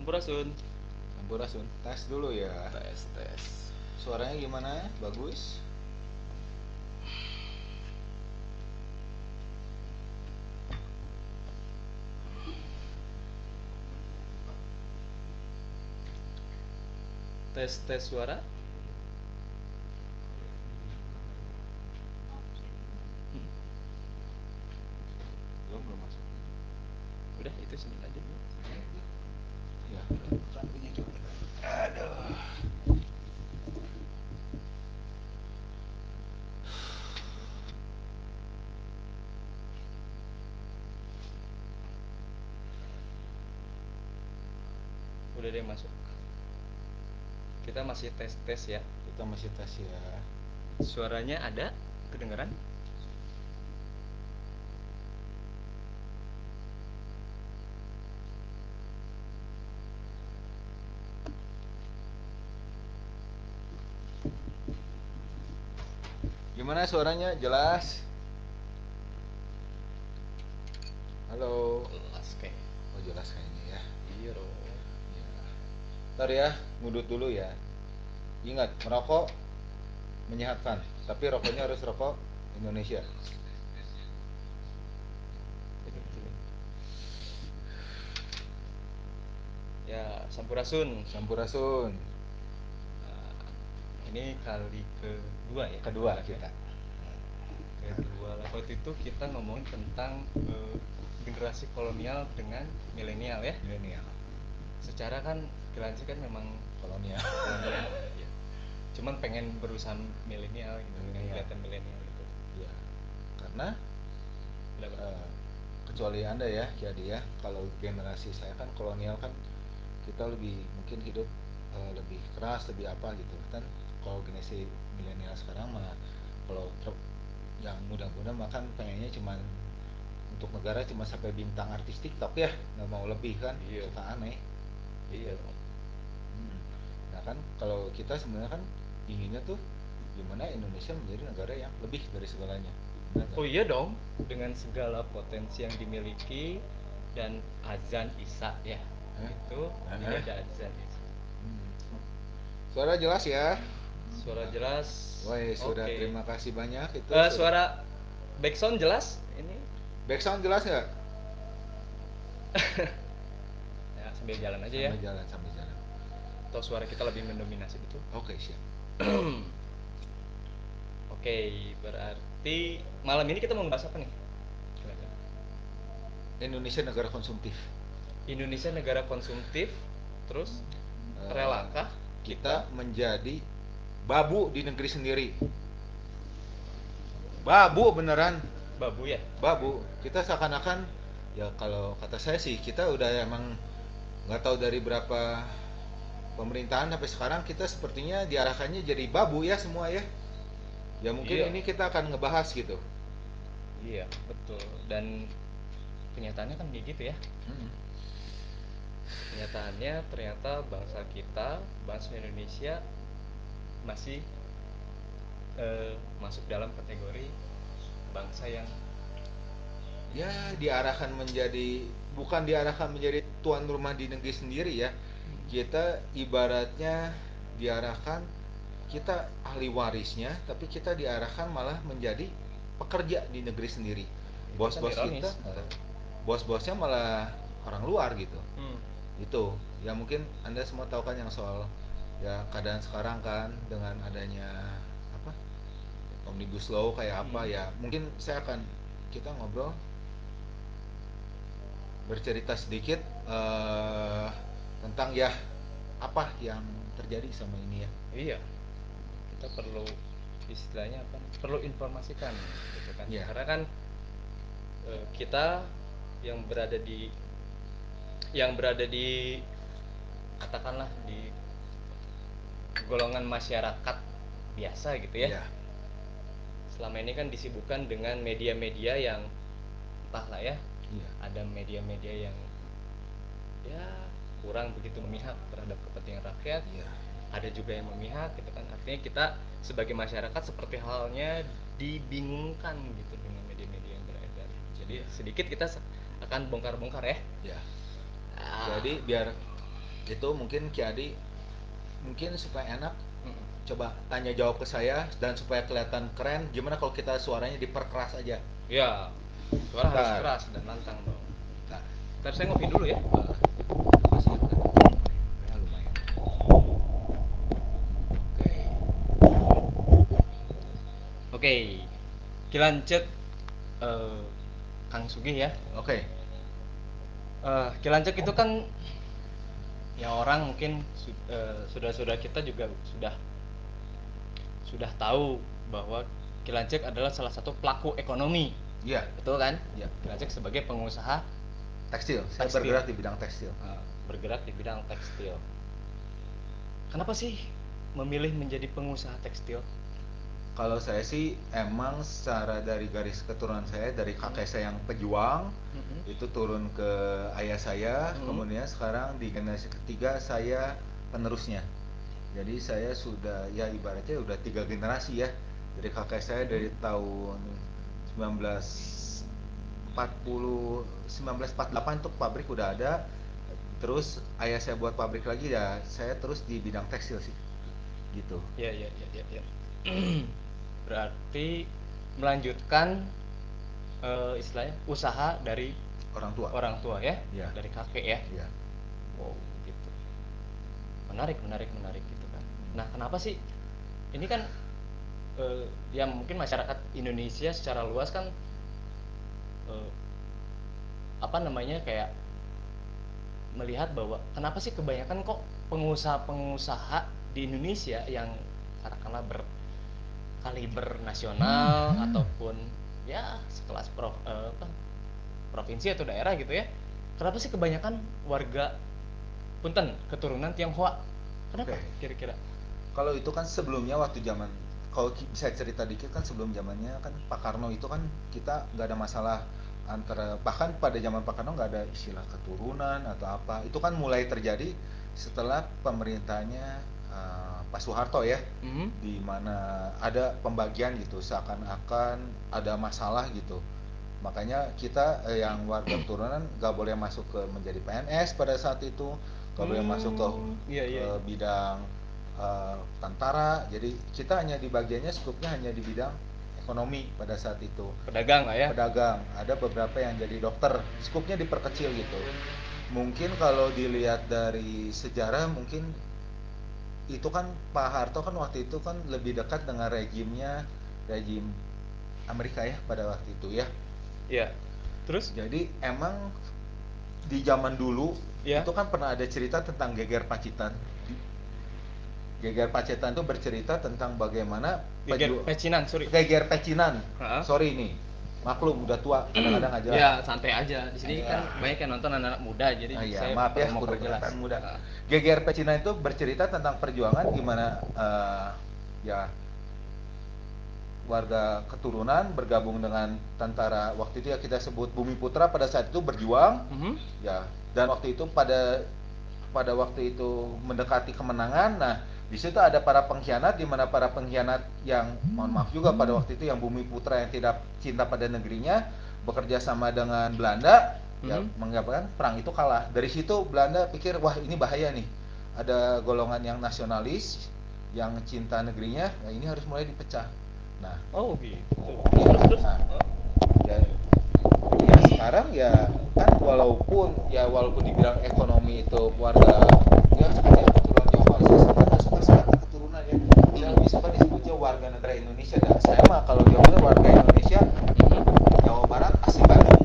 Sampurasun. Sampurasun. Tes dulu ya. Tes. Suaranya gimana? Bagus? Tes suara. Belum masuk. Udah itu sebentar aja dulu. Ya, lampunya coba. Aduh. Udah deh masuk. Kita masih tes ya. Kita masih tes ya. Suaranya ada? Kedengeran? Gimana suaranya? Jelas? Halo. Jelas kayak. Oh, jelas kayaknya ya. Iya dong. Ya. Ntar ya, ngudut dulu ya. Ingat, merokok menyehatkan, tapi rokoknya harus rokok Indonesia. Itu betul. Ya, Sampurasun. Sampurasun. Ini kali kedua ya. Kedua kita. Kedua lah. Waktu itu kita ngomongin tentang generasi kolonial dengan milenial ya. Milenial. Secara kan kilansi kan memang Kolonial. kolonial ya. Cuman pengen berusaha milenial gitu, pengen kelihatan milenial gitu. Ya. Karena Kenapa? kecuali Anda ya, jadi ya, kalau generasi saya kan kolonial kan kita lebih mungkin hidup lebih keras, lebih apa gitu kan. Kalau generasi milenial sekarang mah kalau yang muda-muda makan pengennya cuman untuk negara cuma sampai bintang artis TikTok ya, nggak mau lebih kan. Iya. Suka aneh. Iya dong. Nah kan kalau kita sebenarnya kan inginnya tuh gimana Indonesia menjadi negara yang lebih dari segalanya. Benar nggak? Oh iya dong, dengan segala potensi yang dimiliki dan azan Isya ya. Hah? Itu Hah? tidak ada azan Isya. Suara jelas ya. Suara jelas. Woi, sudah Oke. terima kasih banyak itu. Suara backsound jelas ini. Backsound jelas nggak? Ya, sambil jalan aja ya. Sambil jalan. Atau suara kita lebih mendominasi betul. Oke, siap. Oke, berarti malam ini kita mau bahas apa nih? Kelihatan. Indonesia negara konsumtif. Indonesia negara konsumtif, terus relakah Kita menjadi babu di negeri sendiri? Babu beneran. babu ya? Babu. Kita seakan-akan ya kalau kata saya sih kita udah emang nggak tahu dari berapa pemerintahan sampai sekarang kita sepertinya diarahkannya jadi babu ya semua ya. Ya mungkin Iya. ini kita akan ngebahas gitu. Iya, betul. Dan kenyataannya kan kayak gitu ya. Kenyataannya ternyata bangsa kita, bangsa Indonesia masih masuk dalam kategori bangsa yang Ya diarahkan menjadi bukan diarahkan menjadi tuan rumah di negeri sendiri ya. Kita ibaratnya diarahkan kita ahli warisnya, tapi kita diarahkan malah menjadi pekerja di negeri sendiri. itu kan Bos-bos ironis. kita, bos-bosnya malah orang luar gitu. Hmm. Itu ya mungkin Anda semua tahu kan yang soal ya keadaan sekarang kan dengan adanya apa omnibus law kayak apa ya. Mungkin saya akan kita ngobrol bercerita sedikit tentang ya apa yang terjadi sama ini ya. Iya, kita perlu istilahnya apa? Perlu informasikan gitu kan. Ya. Karena kan kita yang berada di katakanlah di golongan masyarakat biasa gitu ya. Ya. Selama ini kan disibukkan dengan media-media yang entahlah ya. Iya. Ada media-media yang ya kurang begitu memihak terhadap kepentingan rakyat. Iya. Ada juga yang memihak gitu kan. Artinya kita sebagai masyarakat seperti halnya dibingungkan gitu dengan media-media yang beredar. Jadi Iya. sedikit kita akan bongkar-bongkar ya. Ya. Ah, Jadi biar Itu mungkin Ki Adi, mungkin supaya enak, Mm-mm. coba tanya jawab ke saya, dan supaya kelihatan keren, gimana kalau kita suaranya diperkeras aja? Ya, suara harus Bentar. keras dan lantang dong. Bentar. Ntar saya ngopi dulu ya. Masih ya, lumayan. Oke. Oke, kita lanjut, eh, Kang Sugih ya. Oke. Kilancet itu kan ya orang mungkin sudah kita juga sudah tahu bahwa Kilancet adalah salah satu pelaku ekonomi, Iya. betul kan? Iya. Kilancet sebagai pengusaha Tekstil. Saya tekstil. bergerak di bidang tekstil. Bergerak di bidang tekstil. Kenapa sih memilih menjadi pengusaha tekstil? Kalau saya sih emang secara dari garis keturunan saya, dari kakek saya yang pejuang, Mhm. itu turun ke ayah saya, kemudian sekarang di generasi ketiga saya penerusnya. Jadi saya sudah, ya ibaratnya udah 3 generasi ya. Dari kakek saya dari tahun 1940, 1948 tuh pabrik udah ada. Terus ayah saya buat pabrik lagi, ya saya terus di bidang tekstil sih. Gitu. Ya, ya, ya, ya, ya. Berarti melanjutkan, istilahnya usaha dari Orang tua. orang tua ya, Iya. dari kakek ya. Iya. Wow, gitu. Menarik, menarik, menarik gitu kan. Nah, kenapa sih ini kan, ya mungkin masyarakat Indonesia secara luas kan, eh, apa namanya, kayak melihat bahwa kenapa sih kebanyakan kok pengusaha-pengusaha di Indonesia yang katakanlah berkaliber nasional ataupun ya sekelas provinsi atau daerah gitu ya, kenapa sih kebanyakan warga punten keturunan Tionghoa, kenapa Oke. kira-kira? Kalau itu kan sebelumnya waktu zaman, kalau bisa cerita dikit kan sebelum zamannya kan Pak Karno itu kan kita nggak ada masalah antara, bahkan pada zaman Pak Karno nggak ada istilah keturunan atau apa. Itu kan mulai terjadi setelah pemerintahnya Pak Soeharto ya, Mhm. di mana ada pembagian gitu, seakan-akan ada masalah gitu. Makanya kita yang warga keturunan nggak boleh masuk ke menjadi PNS pada saat itu, nggak boleh masuk Iya, ke iya, iya. bidang tentara. Jadi kita hanya di bagiannya, skupnya hanya di bidang ekonomi pada saat itu. Pedagang lah ya. Pedagang, ada beberapa yang jadi dokter, skupnya diperkecil gitu. Mungkin kalau dilihat dari sejarah, mungkin itu kan Pak Harto kan waktu itu kan lebih dekat dengan rejim Amerika ya pada waktu itu ya. Iya. Terus? Jadi emang di zaman dulu Ya. itu kan pernah ada cerita tentang Geger Pacitan. Geger Pacitan itu bercerita tentang bagaimana Geger pecinan, sorry. Geger Pecinan. Ha-ha. Sorry nih. Maklum udah tua, kadang-kadang aja. Ya santai aja. Di sini Iya. kan banyak yang nonton anak-anak muda, jadi Iya, saya maaf ya, perlu kudu memperjelas. kelihatan muda. Ah. Geger Pecinan itu bercerita tentang perjuangan gimana ya warga keturunan bergabung dengan tentara waktu itu ya, kita sebut Bumi Putra, pada saat itu berjuang Mhm. ya, dan waktu itu pada pada waktu itu mendekati kemenangan. Nah, di situ ada para pengkhianat, di mana para pengkhianat yang mohon maaf juga pada waktu itu yang Bumi Putra yang tidak cinta pada negerinya bekerja sama dengan Belanda ya, mengabarkan perang itu kalah. Dari situ Belanda pikir, wah ini bahaya nih, ada golongan yang nasionalis yang cinta negerinya, nah ini harus mulai dipecah. Nah, Oh gitu. Terus. nah Oh. ya, ya sekarang ya kan, walaupun dibilang ekonomi itu warga ya sebenarnya keturunan Jawa, saya sebenarnya suka kata keturunan ya, saya lebih suka disebutnya warga negara Indonesia. Dan saya mah kalau diomongin warga Indonesia, Jawa Barat asli Bandung.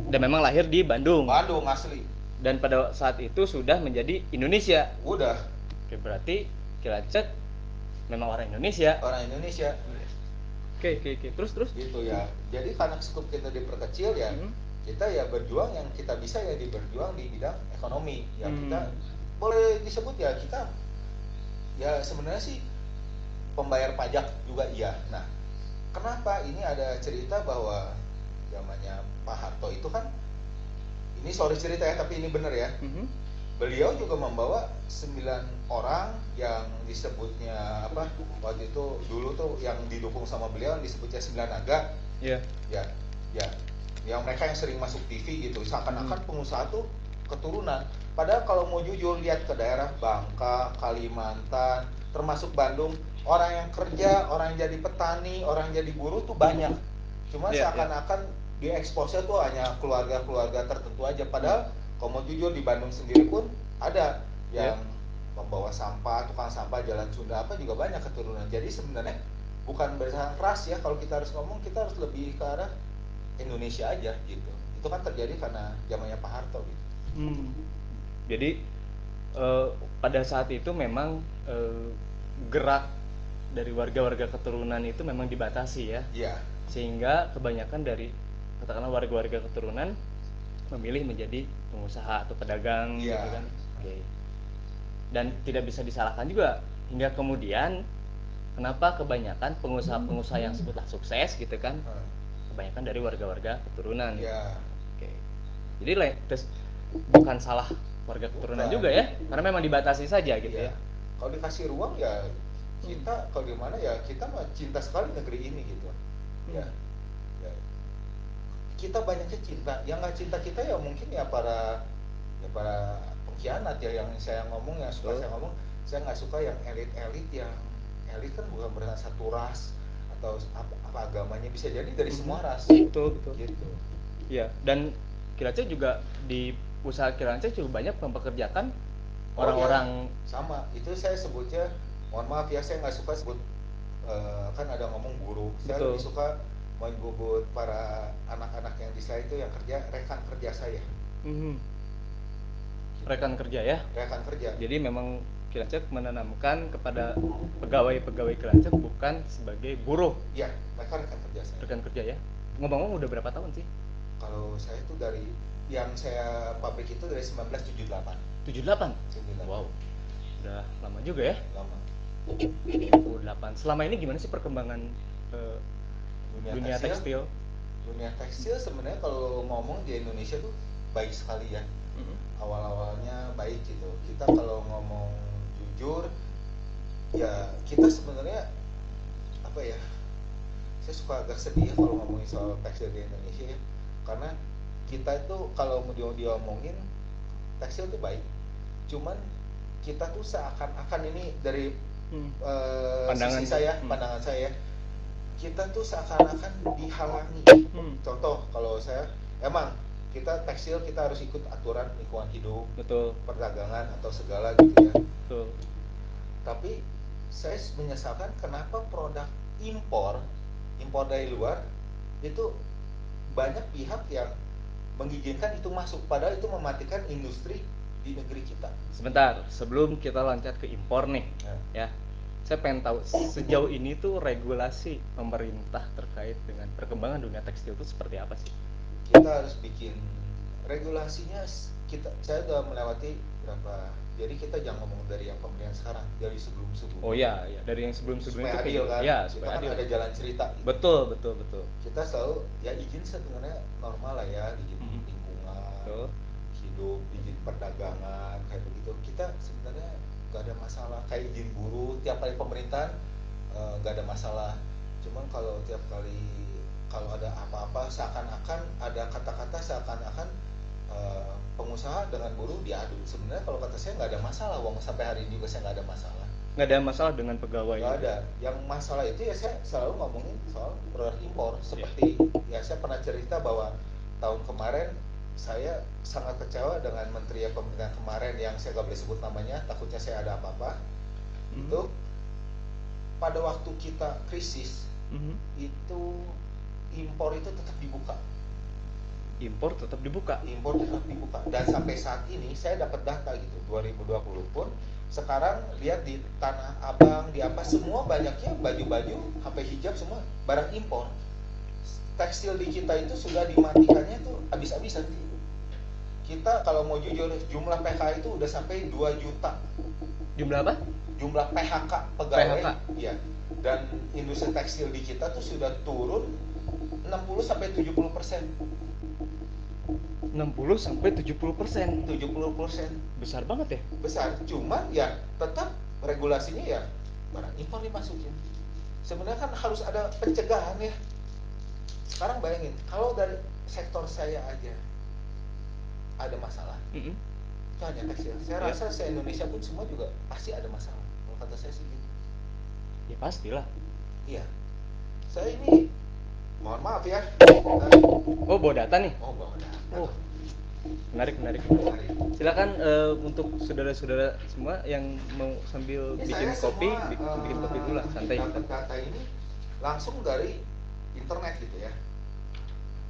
Dan memang lahir di Bandung. Bandung asli. Dan pada saat itu sudah menjadi Indonesia. Udah Oke, berarti Cilacap memang orang Indonesia. orang Indonesia. Oke. Terus. Gitu ya. Jadi karena skup kita diperkecil ya, kita ya berjuang yang kita bisa ya berjuang di bidang ekonomi. Ya kita boleh disebut ya, kita ya sebenarnya sih pembayar pajak juga iya. Nah, kenapa ini ada cerita bahwa zamannya Pak Harto itu kan, ini sorry cerita ya tapi ini benar ya. Beliau juga membawa 9 orang yang disebutnya apa waktu itu dulu tuh, yang didukung sama beliau yang disebutnya 9 naga. Iya. Ya, yang mereka yang sering masuk TV gitu, seakan-akan pengusaha tuh keturunan. Padahal kalau mau jujur lihat ke daerah Bangka, Kalimantan, termasuk Bandung, orang yang kerja, orang yang jadi petani, orang yang jadi buruh tuh banyak. Cuma Iya, iya. seakan-akan dieksposnya tuh hanya keluarga-keluarga tertentu aja. Padahal kalau mau jujur di Bandung sendiri pun ada Iya. yang membawa sampah, tukang sampah Jalan Sunda apa juga banyak keturunan. Jadi sebenarnya bukan berdasarkan ras ya, kalau kita harus ngomong kita harus lebih ke arah Indonesia aja gitu. Itu kan terjadi karena zamannya Pak Harto gitu. Hmm. Jadi eh, pada saat itu memang gerak dari warga-warga keturunan itu memang dibatasi ya, Iya. sehingga kebanyakan dari katakanlah warga-warga keturunan memilih menjadi pengusaha atau pedagang Iya. gitu kan. Oke. Dan tidak bisa disalahkan juga hingga kemudian kenapa kebanyakan pengusaha-pengusaha yang sebutlah sukses gitu kan, kebanyakan dari warga-warga keturunan gitu. Iya. Oke. Jadi terus bukan salah warga keturunan Bukan. juga ya, karena memang dibatasi saja gitu Iya. ya. Kalau dikasih ruang ya kita kalau gimana ya kita mah cinta sekali negeri ini gitu. Ya. Ya. Kita banyaknya cinta, yang nggak cinta kita ya mungkin ya para pengkhianat ya, yang saya ngomong, yang suka saya ngomong, saya nggak suka yang elit-elit, yang elit kan bukan berdasarkan satu ras atau apa agamanya, bisa jadi dari semua ras. Betul, betul. Gitu. Iya, dan Kilace juga di usaha Kilace juga banyak mempekerjakan Oh, orang-orang ya, sama. Itu saya sebutnya, mohon maaf ya, saya nggak suka sebut kan ada ngomong buruh. Saya Betul. lebih suka menyebut para anak-anak yang di saya itu yang kerja, rekan kerja saya. rekan kerja ya. Rekan kerja. Jadi memang Kilace menanamkan kepada pegawai-pegawai Kilace bukan sebagai buruh. Iya, mereka rekan kerja saya. Rekan kerja ya. Ngomong-ngomong udah berapa tahun sih? Kalau saya itu dari yang saya pabrik itu dari 1978. 78. 78. Wow. Udah lama juga ya. Lama. 78. Selama ini gimana sih perkembangan dunia tekstil? Dunia tekstil sebenarnya kalau ngomong di Indonesia tuh baik sekali ya. Awal-awalnya baik gitu. Kita kalau ngomong jujur ya kita sebenarnya apa ya, saya suka agak sedih ya kalau ngomongin soal tekstil di Indonesia ya, karena kita itu kalau mau diomongin tekstil itu baik, cuman kita tuh seakan-akan ini dari Pandangan sisi saya, pandangan saya, kita tuh seakan-akan dihalangi. Contoh kalau saya emang kita tekstil kita harus ikut aturan lingkungan hidup, Betul. perdagangan atau segala gitu ya. Betul. Tapi saya menyesalkan kenapa produk impor dari luar itu banyak pihak yang mengizinkan itu masuk, padahal itu mematikan industri di negeri kita. Sebentar, sebelum kita loncat ke impor nih, ya. Saya pengen tahu sejauh ini tuh regulasi pemerintah terkait dengan perkembangan dunia tekstil itu seperti apa sih? Kita harus bikin regulasinya. Saya udah melewati berapa, jadi kita jangan ngomong dari yang pemerintahan sekarang, dari sebelum Oh iya, ya, dari yang sebelum-sebelum supaya itu adil kan, ya, kita supaya kan adil. ada jalan cerita gitu. Betul. Kita selalu ya izin sebenarnya normal lah ya, izin lingkungan, hidup, izin perdagangan kayak begitu. Kita sebenarnya nggak ada masalah, kayak izin buruh tiap kali pemerintahan nggak ada masalah. Cuman kalau tiap kali kalau ada apa-apa seakan-akan ada kata-kata seakan-akan pengusaha dengan buruh diadu. Sebenarnya kalau kata saya nggak ada masalah, wong sampai hari ini juga saya nggak ada masalah. Nggak ada masalah dengan pegawai. Nggak ada. Yang masalah itu ya saya selalu ngomongin soal produk impor. Seperti ya saya pernah cerita bahwa tahun kemarin saya sangat kecewa dengan menteri pemerintahan kemarin yang saya nggak boleh sebut namanya, takutnya saya ada apa-apa. Itu pada waktu kita krisis itu impor itu tetap dibuka. Impor tetap dibuka. Dan sampai saat ini saya dapat data gitu 2020 pun sekarang lihat di Tanah Abang, di apa semua banyaknya baju-baju, HP hijab semua barang impor. Tekstil di kita itu sudah dimatikannya tuh habis-habisan. Kita kalau mau jujur jumlah PHK itu udah sampai 2 juta. Jumlah apa? Jumlah PHK pegawai. PHK. Iya. Dan industri tekstil di kita tuh sudah turun 60 sampai 70%. 60 sampai 70%. 70%. Besar banget ya? Besar, cuman ya tetap regulasinya ya barang impor dimasukin. Sebenarnya kan harus ada pencegahan ya. Sekarang bayangin, kalau dari sektor saya aja ada masalah. Mm-mm. Itu hanya tekstil. Saya Ya. rasa se-Indonesia pun semua juga pasti ada masalah. Kalau kata saya sih gitu. Ya pastilah. Iya. Saya ini mohon maaf ya. Oh, bawa data nih. Oh, bawa data. Oh, menarik. Menarik. Silakan untuk saudara-saudara semua yang mau sambil Ini bikin saya kopi, semua, bikin kopi dulu lah, santai. dapat data ini langsung dari internet gitu ya.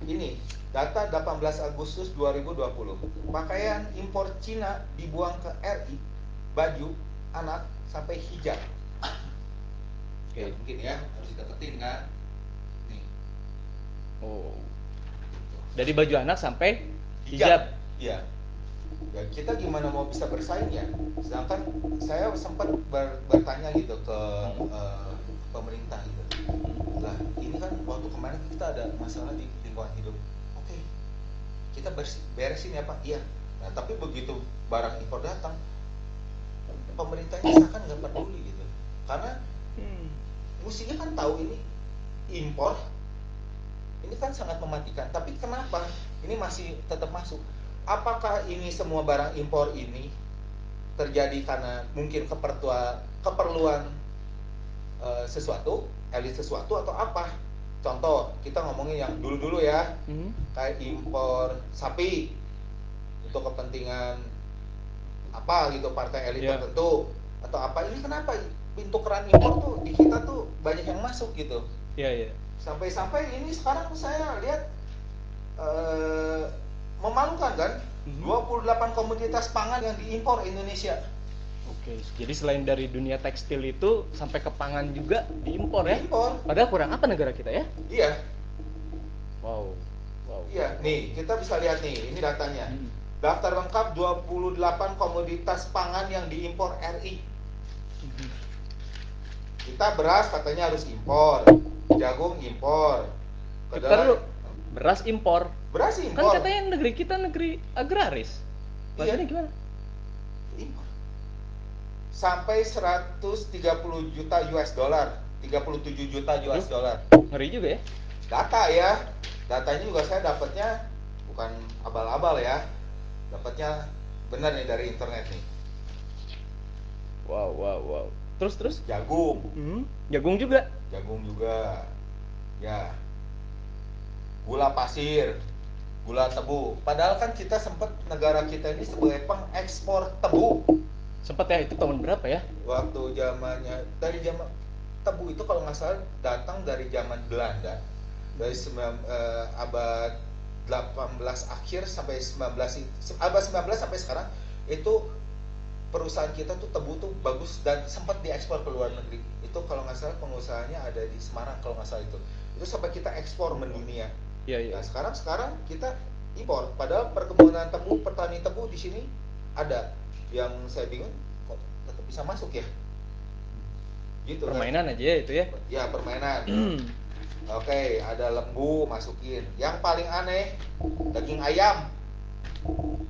Ini data 18 Agustus 2020. Pakaian impor Cina dibuang ke RI, baju, anak sampai hijab. Oke. Ya, mungkin ya harus didapetin kan. Nih. Oh, Gitu. dari baju anak sampai hijab. Iya. Ya, kita gimana mau bisa bersaing ya? Sedangkan saya sempat bertanya gitu ke pemerintah gitu. Lah, ini kan waktu kemarin kita ada masalah di lingkungan hidup. Oke, kita beresin ya Pak. Iya. Nah, tapi begitu barang impor datang, pemerintahnya seakan nggak peduli gitu. Karena mestinya kan tahu ini impor, ini kan sangat mematikan. Tapi kenapa ini masih tetap masuk? Apakah ini semua barang impor ini terjadi karena mungkin keperluan sesuatu, elit sesuatu atau apa? Contoh, kita ngomongin yang dulu-dulu ya, kayak impor sapi untuk kepentingan apa gitu, partai elit tertentu atau apa. Ini kenapa pintu keran impor tuh di kita tuh banyak yang masuk gitu? Iya. Sampai-sampai ini sekarang saya lihat memalukan kan, 28 komoditas pangan yang diimpor Indonesia. Oke, jadi selain dari dunia tekstil itu sampai ke pangan juga diimpor ya? Diimpor. Padahal kurang apa negara kita ya? Iya. Wow. Iya, nih kita bisa lihat nih, ini datanya. Daftar lengkap 28 komoditas pangan yang diimpor RI. Kita beras katanya harus impor, jagung impor, Kita beras impor. Beras impor. Kan katanya negeri kita negeri agraris. Maksudnya gimana? Impor. Sampai 130 juta US dollar, 37 juta US dollar. Ngeri juga ya. Data ya. Datanya juga saya dapatnya bukan abal-abal ya. Dapatnya benar nih dari internet nih. Wow. Terus? Jagung. Jagung juga. Ya. Gula pasir, gula tebu. Padahal kan kita sempat, negara kita ini sebagai pengekspor tebu. Sempat ya, itu tahun berapa ya? Waktu zamannya, dari zaman tebu itu kalau nggak salah datang dari zaman Belanda, dari abad 18 akhir sampai abad 19 sampai sekarang. Itu perusahaan kita tuh tebu tuh bagus dan sempat diekspor ke luar negeri. Itu kalau nggak salah pengusahanya ada di Semarang kalau nggak salah itu sampai kita ekspor mendunia. Iya. Nah sekarang kita impor. Padahal perkebunan tebu, petani tebu di sini ada. Yang saya bingung kok tetap bisa masuk ya? Gitu. Permainan kan? Aja ya itu ya? Ya permainan. Oke, ada lembu masukin. Yang paling aneh daging ayam.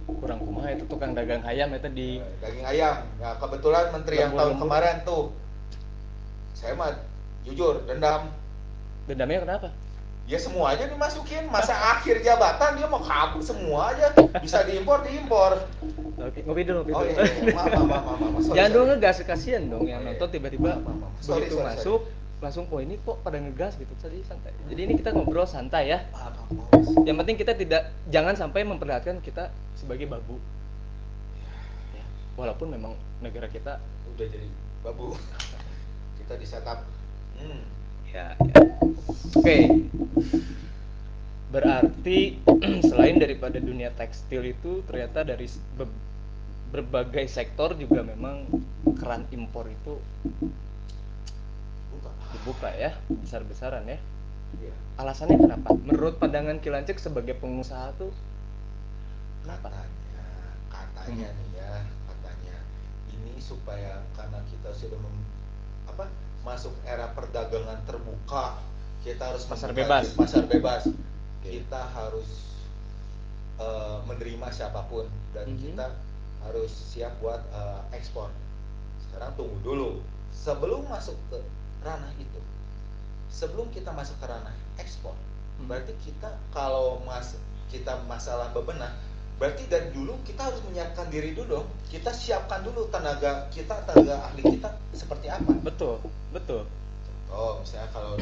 Kurang kumaha itu tukang dagang ayam itu di daging ayam. Nah kebetulan menteri yang tahun kemarin tuh, saya mah jujur dendam. Dendamnya kenapa? Ya semua aja dimasukin, masa akhir jabatan dia mau kabur semua aja, bisa diimpor. Oke, ngopi dulu. Oh iya, maaf. Jangan dulu ngegas, kasihan dong yang nonton tiba-tiba Sorry. masuk langsung kok ini kok pada ngegas gitu. Tadi santai. Jadi ini kita ngobrol santai ya. Yang penting kita jangan sampai memperlihatkan kita sebagai babu. Ya, walaupun memang negara kita udah jadi babu. Kita di setup. Ya. Oke. Berarti selain daripada dunia tekstil itu ternyata dari berbagai sektor juga memang keran impor itu dibuka ya, besar-besaran ya. Alasannya kenapa? Menurut pandangan Kilancek sebagai pengusaha tuh kenapa? Katanya ini supaya karena kita sudah masuk era perdagangan terbuka, kita harus pasar bebas. Kita harus menerima siapapun dan kita harus siap buat ekspor. Sekarang tunggu dulu sebelum masuk ke ranah itu. Sebelum kita masuk ke ranah ekspor, berarti kita kalau kita masalah bebenah, Berarti dari dulu kita harus menyiapkan diri dulu dong. Kita siapkan dulu tenaga kita, tenaga ahli kita seperti apa. Betul, betul. Oh, misalnya kalau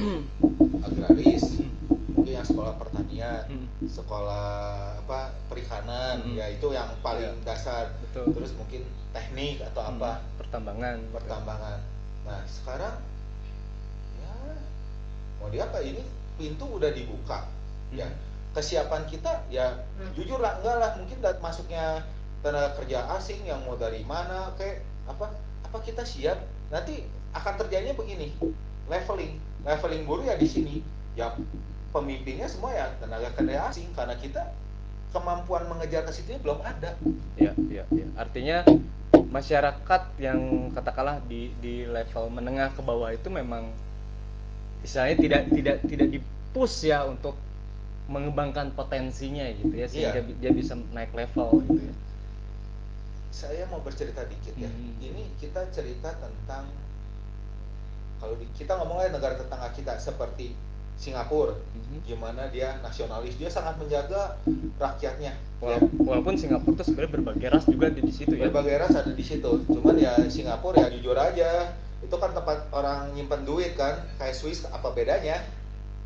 agraris, mungkin yang sekolah pertanian, sekolah apa perikanan, ya itu yang paling dasar. Betul. Terus mungkin teknik atau apa, Pertambangan. Nah sekarang ya mau diapa, ini pintu udah dibuka, ya kesiapan kita ya jujur lah enggak lah, mungkin masuknya tenaga kerja asing yang mau dari mana kayak apa kita siap, nanti akan terjadinya begini, leveling buruh ya di sini, ya pemimpinnya semua ya tenaga kerja asing karena kita kemampuan mengejar ke situ belum ada. Ya. Artinya masyarakat yang katakanlah di level menengah ke bawah itu memang istilahnya tidak di-push ya untuk mengembangkan potensinya gitu ya, sehingga dia bisa naik level gitu ya. Saya mau bercerita dikit ya. Ini kita cerita tentang kalau kita ngomongnya negara tetangga kita seperti Singapura, gimana dia nasionalis, dia sangat menjaga rakyatnya. Walaupun Singapura itu sebenarnya berbagai ras juga di situ ya. Berbagai ras ada di situ. Cuman ya Singapura ya jujur aja, itu kan tempat orang nyimpen duit kan, kayak Swiss, apa bedanya?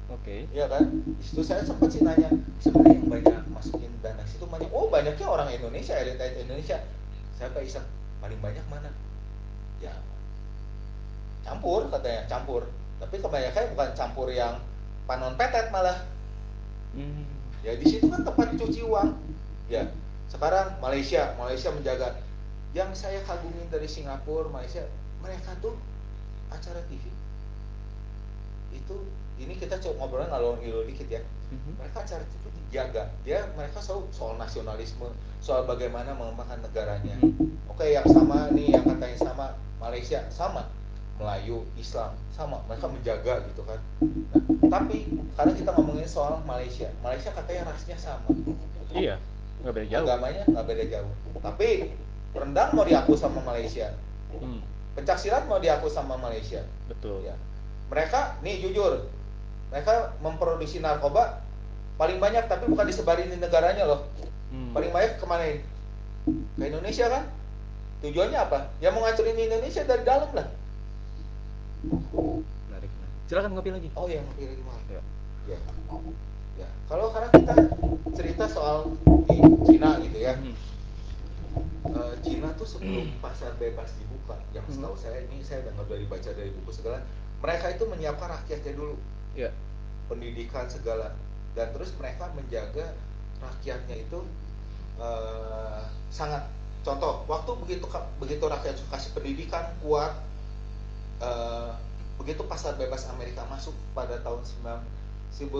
Oke. Iya kan? Di situ saya sempat sih nanya, sebenarnya yang banyak masukin dana situ banyak. Oh, banyaknya orang Indonesia, elit Indonesia. Saya Pak Isak, paling banyak mana? Ya campur katanya, campur. Tapi kebanyakan bukan campur yang panon petet malah. Ya di situ kan tempat cuci uang. Ya. Sekarang Malaysia menjaga. Yang saya kagumi dari Singapura, Malaysia, mereka tuh acara TV itu, ini kita coba ngobrolnya ngalor ngidul dikit ya. Mereka acara itu dijaga. Mereka selalu soal nasionalisme, soal bagaimana mengembangkan negaranya. Oke, yang sama nih, yang katanya sama Malaysia, sama Melayu, Islam, sama, mereka menjaga gitu kan. Nah, tapi karena kita ngomongin soal Malaysia katanya rasnya sama. Iya, nggak beda jauh. Agamanya nggak beda jauh. Tapi rendang mau diaku sama Malaysia. Pencaksilat mau diaku sama Malaysia. Betul. Ya. Mereka, nih jujur, mereka memproduksi narkoba paling banyak, tapi bukan disebarin di negaranya loh. Paling banyak kemanain? Ke Indonesia kan? Tujuannya apa? Ya mau ngancurin Indonesia dari dalam lah. Menarik. Silakan ngopi lagi. Oh ya, ngopi lagi mah. Ya. Kalau karena kita cerita soal di Cina gitu ya. Cina tuh sebelum pasar bebas dibuka, yang setahu saya, ini saya dengar dari baca dari buku segala, mereka itu menyiapkan rakyatnya dulu, pendidikan segala, dan terus mereka menjaga rakyatnya itu sangat. Contoh, waktu begitu rakyat kasih pendidikan kuat, begitu pasar bebas Amerika masuk pada tahun 1999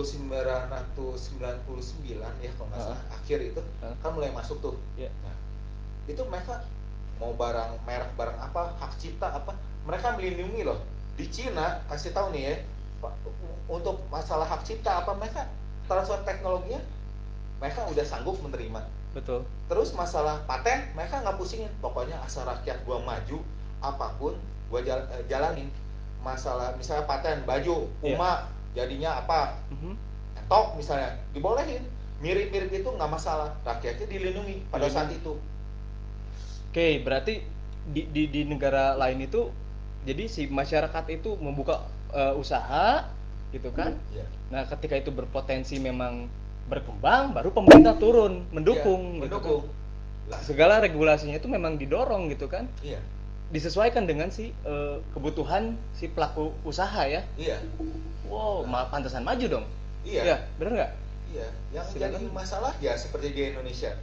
ya kalau nggak salah, akhir itu kan mulai masuk tuh. Nah, itu mereka mau barang merek, barang apa, hak cipta apa, mereka melindungi loh. Di Cina, kasih tahu nih ya, untuk masalah hak cipta apa, mereka transfer teknologinya mereka udah sanggup menerima. Betul. Terus masalah paten mereka nggak pusingin, pokoknya asal rakyat gua maju, apapun gua jalanin. Masalah misalnya paten baju Puma jadinya apa, top misalnya, dibolehin, mirip-mirip itu nggak masalah, rakyatnya dilindungi pada saat itu. Oke, berarti di negara lain itu jadi si masyarakat itu membuka usaha gitu kan. Nah, ketika itu berpotensi memang berkembang, baru pemerintah turun mendukung. Gitu kan. Segala regulasinya itu memang didorong gitu kan. Disesuaikan dengan si kebutuhan si pelaku usaha ya. Wow, pantesan maju dong. Ya, benar nggak? Yang jadi masalah ya seperti di Indonesia,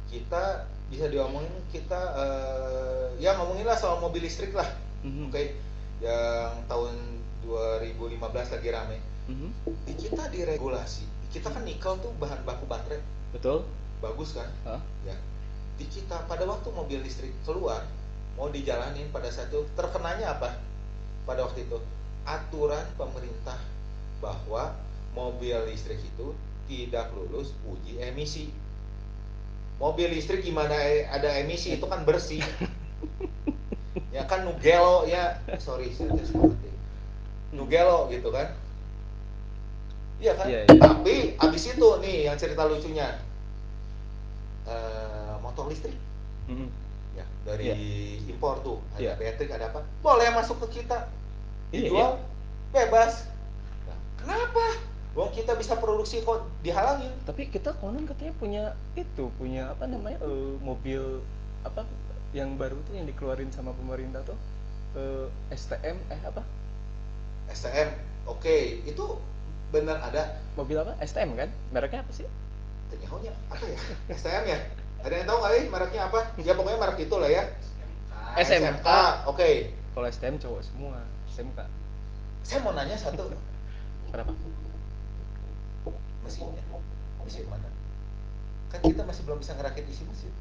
kita bisa diomongin, kita ya ngomonginlah soal mobil listrik lah. Oke, yang tahun 2015 lagi rame. Di kita diregulasi, kita kan nikel tuh bahan baku baterai. Betul. Bagus kan? Ya. Di kita pada waktu mobil listrik keluar, mau dijalanin pada saat itu, terkenanya apa? Pada waktu itu aturan pemerintah bahwa mobil listrik itu tidak lulus uji emisi. Mobil listrik gimana ada emisi, itu kan bersih. Ya kan Nugelo ya, sorry saya seperti Nugelo gitu kan. Iya kan? Tapi abis itu nih yang cerita lucunya, motor listrik Mhm. ya dari Iya. impor tuh, ada Iya. Patrick, ada apa, boleh masuk ke kita, Iya, iya. dijual bebas. Nah, kenapa? Wong kita bisa produksi kok dihalangin. Tapi kita konon katanya punya apa namanya, mobil apa yang baru tuh yang dikeluarin sama pemerintah tuh, STM apa STM, oke, itu benar ada. mobil apa STM kan mereknya apa sih? Ternyata apa ya? STM ya? Ada yang tahu nggak nih mereknya apa? Ya pokoknya merek itu lah ya. SMK. Oke. Kalau STM cowok semua, SMK. Saya mau nanya satu, Kenapa? mesinnya, mesin mana? Kan kita masih belum bisa ngerakit isi mesin.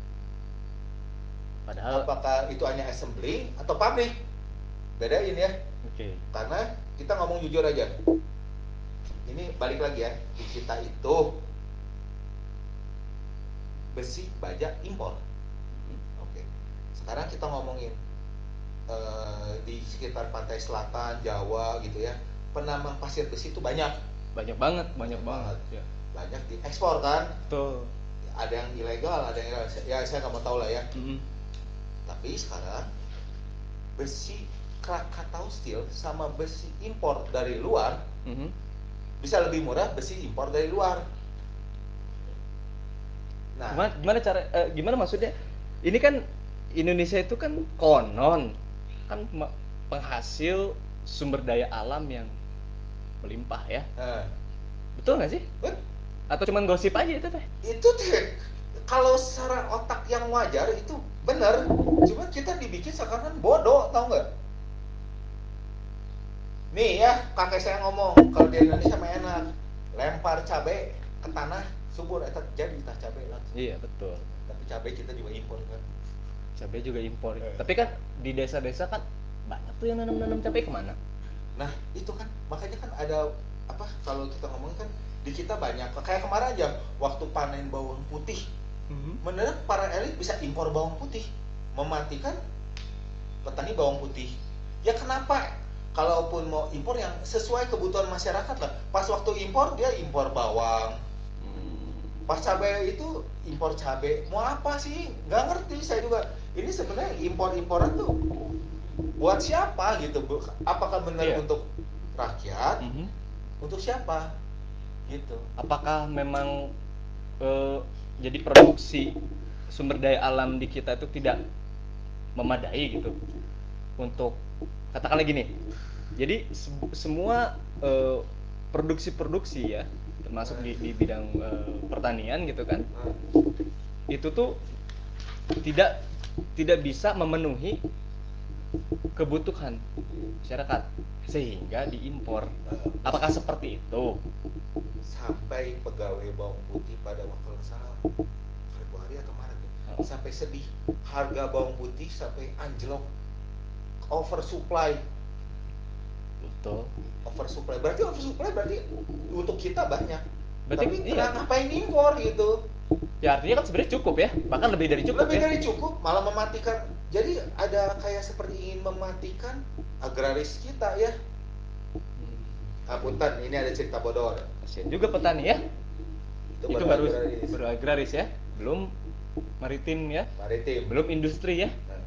Padahal Apakah itu hanya assembly atau pabrik? Bedain ya. oke. Karena kita ngomong jujur aja. Ini balik lagi ya, di kita itu besi baja impor. Oke. Sekarang kita ngomongin di sekitar pantai selatan Jawa gitu ya, penambang pasir besi itu banyak Banyak banget ya. banyak diekspor kan, Betul. ada yang ilegal, ada yang ya saya nggak mau tahu lah ya. Mhm. Tapi sekarang besi Krakatau Steel sama besi impor dari luar Mhm. bisa lebih murah besi impor dari luar. Nah, Gimana maksudnya? Ini kan Indonesia itu kan konon kan penghasil sumber daya alam yang melimpah ya. Betul nggak sih? bet, Atau cuman gosip aja itu teh? itu teh kalau secara otak yang wajar itu benar, cuma kita dibikin seakan bodoh, tahu nggak? Nih ya, kakek saya ngomong, kalau di Indonesia mah enak, lempar cabai ke tanah, subur, eta jadi tah cabai langsung. Iya betul. Tapi cabai kita juga impor kan. Cabai juga impor. Tapi kan di desa-desa kan banyak tuh yang nanam-nanam cabai kemana? Nah itu kan, makanya kan ada apa? Kalau kita ngomong kan di kita banyak. Kayak kemarin aja, waktu panen bawang putih, mendadak para elit bisa impor bawang putih, mematikan petani bawang putih. Ya kenapa? Kalaupun mau impor yang sesuai kebutuhan masyarakat lah. Pas waktu impor dia impor bawang, pas cabai itu impor cabai. Mau apa sih? Nggak ngerti saya juga. Ini sebenarnya impor-imporan tuh buat siapa gitu? Apakah benar Iya. untuk rakyat? Mhm. Untuk siapa? Gitu. Apakah memang jadi produksi sumber daya alam di kita itu tidak memadai gitu untuk katakanlah gini. Jadi semua produksi-produksi ya termasuk di bidang pertanian gitu kan itu tuh tidak tidak bisa memenuhi kebutuhan masyarakat sehingga diimpor. Apakah seperti itu? Sampai pegawai bawang putih pada waktu salah Februari atau Maret ya, sampai sedih, harga bawang putih sampai anjlok, oversupply. Betul. Oversupply berarti untuk kita banyak. Berarti Tapi iya. ngapain impor gitu? Ya artinya kan sebenarnya cukup ya, bahkan lebih dari cukup Lebih ya. dari cukup, malah mematikan. Jadi ada kayak seperti ingin mematikan agraris kita ya. Punten, ini ada cerita bodor. Kasian juga petani ya. Itu baru agraris. baru agraris ya, belum maritim ya, Maritim. belum industri ya. Nah,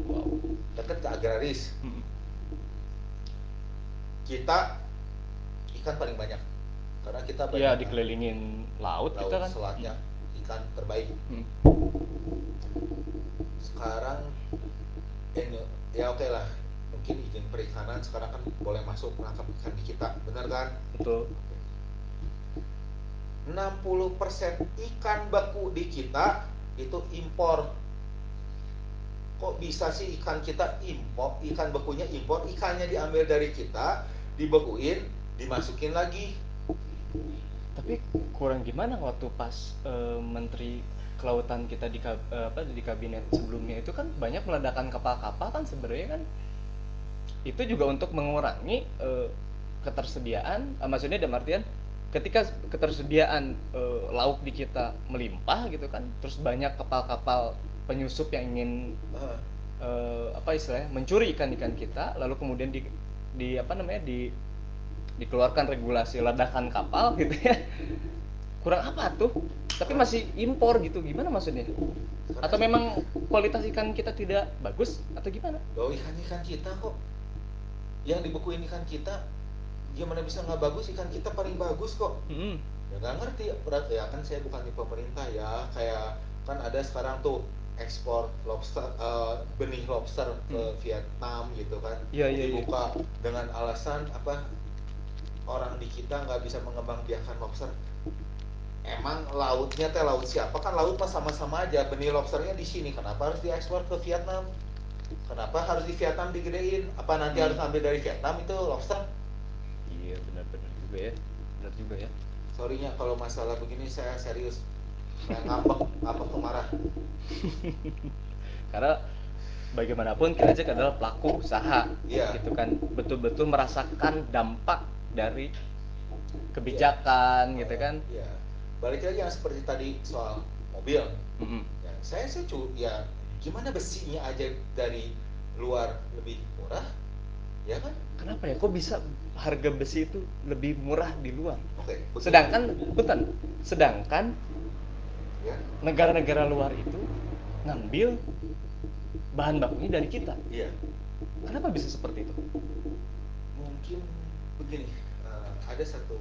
Wow. dekat ke agraris. Hmm. Kita ikan paling banyak karena kita banyak. Ya dikelilingin laut kita kan. Selatnya ikan terbaik. Hmm. Sekarang ya oke lah, mungkin izin perikanan sekarang kan boleh masuk menangkap ikan di kita, benar kan? Betul. 60% ikan beku di kita itu impor. Kok bisa sih ikan kita impor, ikan bekunya impor, ikannya diambil dari kita, dibekuin, dimasukin lagi. Tapi kurang gimana waktu pas Menteri Kelautan kita di kabinet sebelumnya itu kan banyak meledakan kapal-kapal kan sebenarnya kan itu juga untuk mengurangi ketersediaan, maksudnya dalam artian ketika ketersediaan lauk di kita melimpah gitu kan, terus banyak kapal-kapal penyusup yang ingin apa istilahnya mencuri ikan-ikan kita, lalu kemudian di apa namanya dikeluarkan regulasi ledakan kapal gitu ya. Kurang apa tuh? tapi masih impor gitu, gimana maksudnya? Atau memang kualitas ikan kita tidak bagus atau gimana? Loh, ikan kita kok yang dibekuin ikan kita, gimana bisa nggak bagus? Ikan kita paling bagus kok. Mm-mm. Ya nggak ngerti, berarti ya kan saya bukan di pemerintah ya, kayak kan ada sekarang tuh ekspor lobster, benih lobster ke Vietnam gitu kan. Iya, iya, iya. Dibuka dengan alasan apa, orang di kita nggak bisa mengembangbiakan lobster. Emang lautnya teh laut siapa? Kan laut mah sama-sama aja, benih lobsternya di sini, kenapa harus diekspor ke Vietnam? Kenapa harus di Vietnam digedein? Apa nanti harus ambil dari Vietnam itu lobster? Iya, benar-benar juga ya, benar juga ya. Sorry-nya kalau masalah begini saya serius, saya ngambek tuh marah. Karena bagaimanapun kita Jack adalah pelaku usaha, Iya. gitu kan, betul-betul merasakan dampak dari kebijakan, gitu kan. Iya. Balik lagi yang seperti tadi soal mobil. Mm-mm. Ya, saya ya gimana besinya aja dari luar lebih murah, ya kan? Kenapa ya? Kok bisa harga besi itu lebih murah di luar? Oke. betul. Sedangkan Ya. negara-negara luar itu ngambil bahan bakunya dari kita. Iya. Kenapa bisa seperti itu? Mungkin begini, ada satu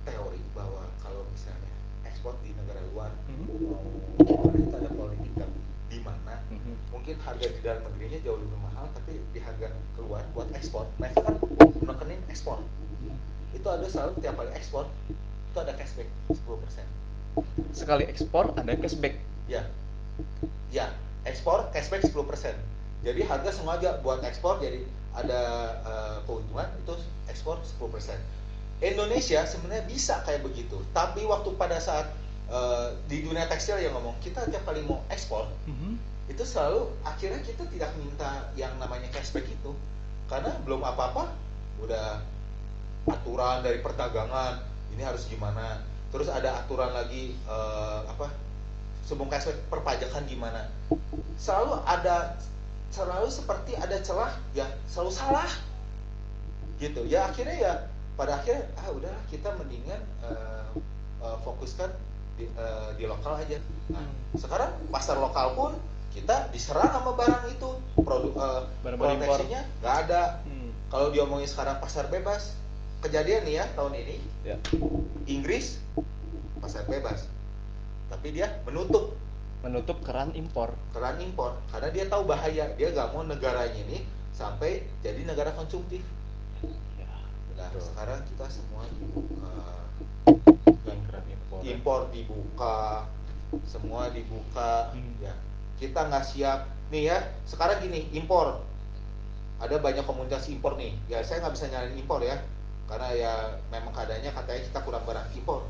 teori bahwa kalau misalnya ekspor di negara luar, mau itu ada politik di mana mungkin harga di dalam negerinya jauh lebih mahal, tapi di harga keluar buat ekspor, mereka kan menekenin ekspor. Itu ada selalu tiap kali ekspor itu ada cashback 10%. Sekali ekspor ada cashback. Ya, ya ekspor cashback 10%. Jadi harga sengaja buat ekspor, jadi ada keuntungan itu ekspor 10%. Indonesia sebenarnya bisa kayak begitu, tapi waktu pada saat di dunia tekstil yang ngomong kita tiap kali mau ekspor, itu selalu akhirnya kita tidak minta yang namanya cashback itu, karena belum apa-apa udah aturan dari perdagangan ini harus gimana, terus ada aturan lagi sebelum cashback perpajakan gimana, selalu seperti ada celah, ya selalu salah gitu ya. Akhirnya ya pada akhirnya udahlah kita mendingan fokuskan di lokal aja. Nah, sekarang pasar lokal pun kita diserang sama barang itu, produk proteksinya nggak ada. Kalau diomongin sekarang pasar bebas, kejadian nih ya tahun ini ya. Inggris pasar bebas, tapi dia menutup keran impor karena dia tahu bahaya, dia nggak mau negaranya ini sampai jadi negara konsumtif. Nah, sekarang kita semua yang keran impor dibuka, semua dibuka. Ya, kita nggak siap nih ya. Sekarang gini, impor ada banyak komunitas impor nih. Ya saya nggak bisa nyalain impor ya, karena ya memang keadaannya katanya kita kurang barang. Impor.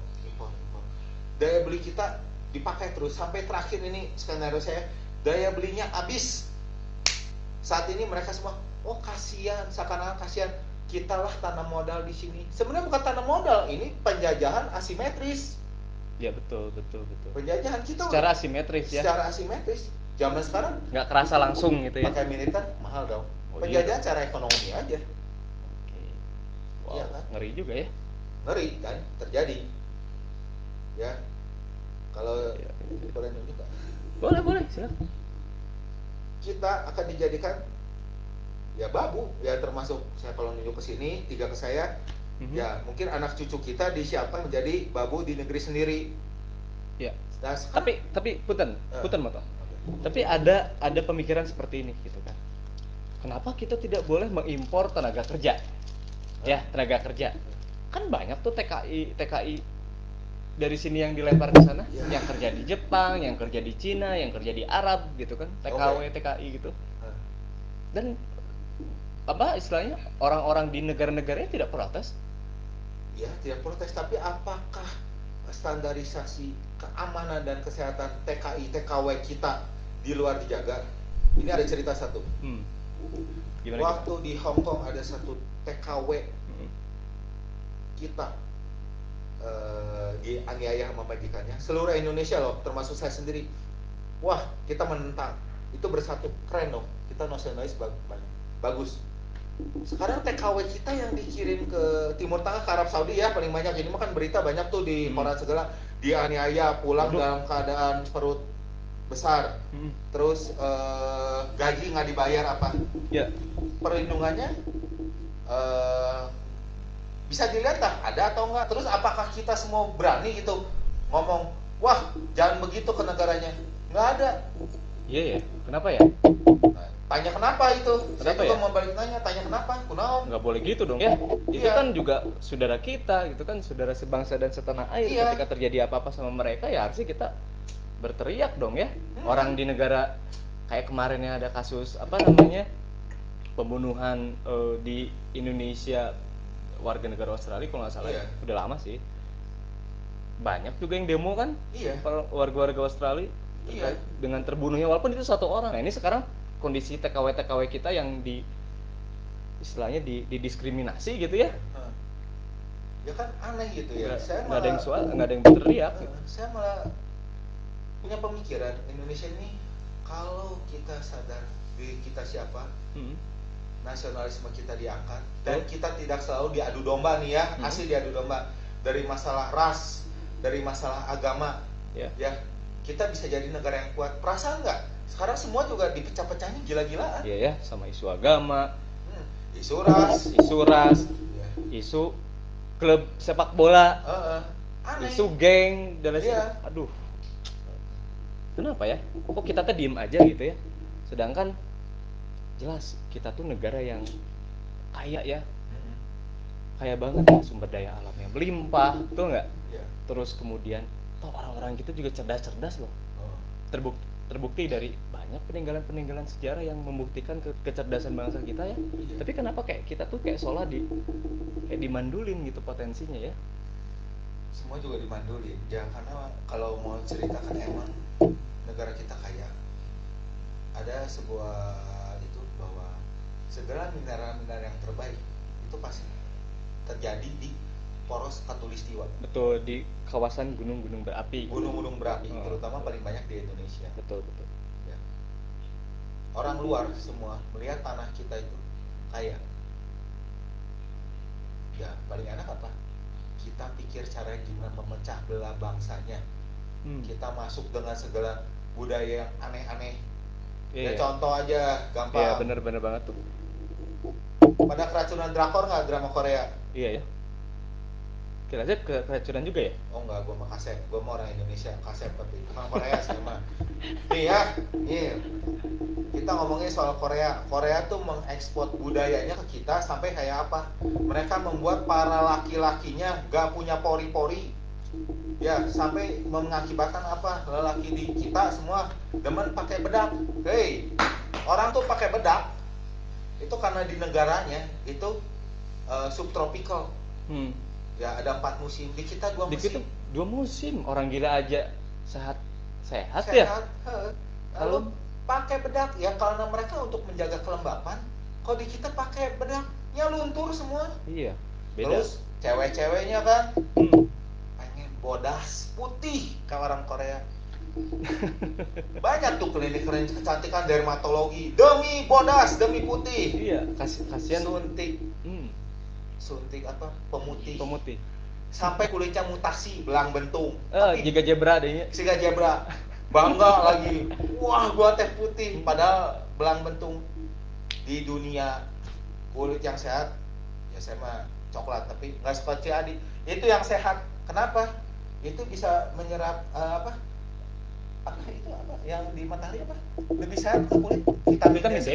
Daya beli kita dipakai terus sampai terakhir ini skenario saya, daya belinya habis. Saat ini mereka semua, kasihan, seakan-akan kasihan, kita lah tanam modal di sini. Sebenarnya bukan tanam modal, ini penjajahan asimetris. Ya betul. Penjajahan kita secara asimetris ya. Secara asimetris. Zaman sekarang nggak kerasa langsung gitu ya. Pakai militer mahal dong. Penjajahan secara ekonomi aja. Wow, ya kan? Ngeri juga ya. Ngeri kan terjadi. Ya. Kalau boleh nunjuk nggak? Boleh, silakan. Kita akan dijadikan ya babu, ya termasuk saya kalau nunjuk ke sini, 3 ke saya, ya mungkin anak cucu kita disiapkan menjadi babu di negeri sendiri. Ya. Nah, tapi punten moto. Tapi ada pemikiran seperti ini gitu kan. Kenapa kita tidak boleh mengimpor tenaga kerja? Ya, tenaga kerja. Kan banyak tuh TKI dari sini yang dilempar ke sana, yang kerja di Jepang, yang kerja di Cina, yang kerja di Arab gitu kan, TKI gitu. Dan apa istilahnya, orang-orang di negara-negaranya tidak protes? Ya, tidak protes, tapi apakah standarisasi keamanan dan kesehatan TKI TKW kita di luar dijaga? Ini ada cerita satu. Waktu di Hong Kong ada satu TKW kita dianiaya sama majikannya, seluruh Indonesia loh, termasuk saya sendiri. Wah, kita menentang. Itu bersatu, keren dong. Kita nasionalis bagus. Sekarang TKW kita yang dikirim ke Timur Tengah, ke Arab Saudi ya paling banyak. Ini mah kan berita banyak tuh di koran segala. dianiaya, pulang Aduh. dalam keadaan perut besar, Hmm. terus gaji nggak dibayar apa, Ya. perlindungannya eh, bisa dilihat lah ada atau enggak. Terus apakah kita semua berani gitu ngomong, wah jangan begitu ke negaranya? Nggak ada. Iya ya. Kenapa ya? Nah, tanya kenapa itu? Saya Kenapa juga ya? mau balik nanya, tanya kenapa? Kunaon? Nggak boleh gitu dong ya. Itu Iya. kan juga saudara kita, gitu kan, saudara sebangsa dan setanah air. Iya. Ketika terjadi apa-apa sama mereka ya harusnya kita berteriak dong ya. Hmm. Orang di negara kayak kemarin yang ada kasus apa namanya pembunuhan di Indonesia warga negara Australia kalau nggak salah. Iya. Udah lama sih. Banyak juga yang demo kan, Iya. warga-warga Australia Iya. terkait dengan terbunuhnya walaupun itu satu orang. Nah ini sekarang kondisi TKW kita yang istilahnya didiskriminasi gitu ya. Hah. Ya kan aneh gitu ya. Nggak ada yang nggak ada yang berteriak gitu. Saya malah punya pemikiran Indonesia ini kalau kita sadar diri kita siapa, Hmm. nasionalisme kita diangkat dan kita tidak selalu diadu domba nih ya, asli diadu domba dari masalah ras, dari masalah agama. Ya. Ya, kita bisa jadi negara yang kuat. Perasaan nggak? Sekarang semua juga dipecah-pecahin gila-gilaan. Iya ya, sama isu agama, Isu ras, ya. isu klub sepak bola, Aneh. isu geng dan lain Iya. sebagainya. Aduh. Kenapa ya? Kok kita tuh diem aja gitu ya? Sedangkan jelas kita tuh negara yang kaya ya, kaya banget ya, sumber daya alamnya melimpah, betul nggak? Ya. Terus kemudian toh orang-orang kita juga cerdas-cerdas loh. Terbukti dari banyak peninggalan-peninggalan sejarah yang membuktikan kecerdasan bangsa kita ya. Iya. Tapi kenapa kayak kita tuh kayak seolah kayak dimandulin gitu potensinya ya? Semua juga dimandulin. Ya karena kalau mau ceritakan emang negara kita kaya. Ada sebuah itu bahwa segala mineral-mineral yang terbaik itu pasti terjadi di poros khatulistiwa. Betul, di kawasan gunung-gunung berapi. Gunung-gunung berapi, Oh. terutama paling banyak di Indonesia. Betul. Ya. Orang luar semua melihat tanah kita itu kaya. Ya, paling enak apa? Kita pikir cara gimana memecah belah bangsanya. Kita masuk dengan segala budaya yang aneh-aneh. Ya Iya. contoh aja, gampang. Iya, bener banget tuh. Pada keracunan drakor nggak drama Korea? Iya ya. Kira-kira keracunan juga ya? Oh enggak, gue mah kasep. Gue mah orang Indonesia, kasep tapi orang Korea saya mah. Nih ya, kita ngomongin soal Korea. Korea tuh mengekspor budayanya ke kita sampai kayak apa? Mereka membuat para laki-lakinya gak punya pori-pori. Ya, sampai mengakibatkan apa? Lelaki di kita semua demen pakai bedak. Hei, orang tuh pakai bedak itu karena di negaranya itu subtropical. Ya ada 4 musim, di kita 2 musim. Di kita 2 musim, orang gila aja sehat ya. Lalu pakai bedak ya karena mereka untuk menjaga kelembapan. Kalau di kita pakai bedaknya luntur semua. Iya, beda. Terus cewek-ceweknya kan pengen bodas putih kayak orang Korea. Banyak tuh klinik kecantikan dermatologi demi bodas, demi putih. Iya, kasihan suntik apa? Pemutih. Sampai kulitnya mutasi, belang bentung. Jika zebra adanya. Siga zebra. Bangga lagi. Wah, gua teh putih padahal belang bentung. Di dunia kulit yang sehat ya saya mah coklat, tapi nggak seperti Adi. Itu yang sehat. Kenapa? Itu bisa menyerap apa itu apa yang di matahari apa? Lebih sehat ke kulit. Vitamin D.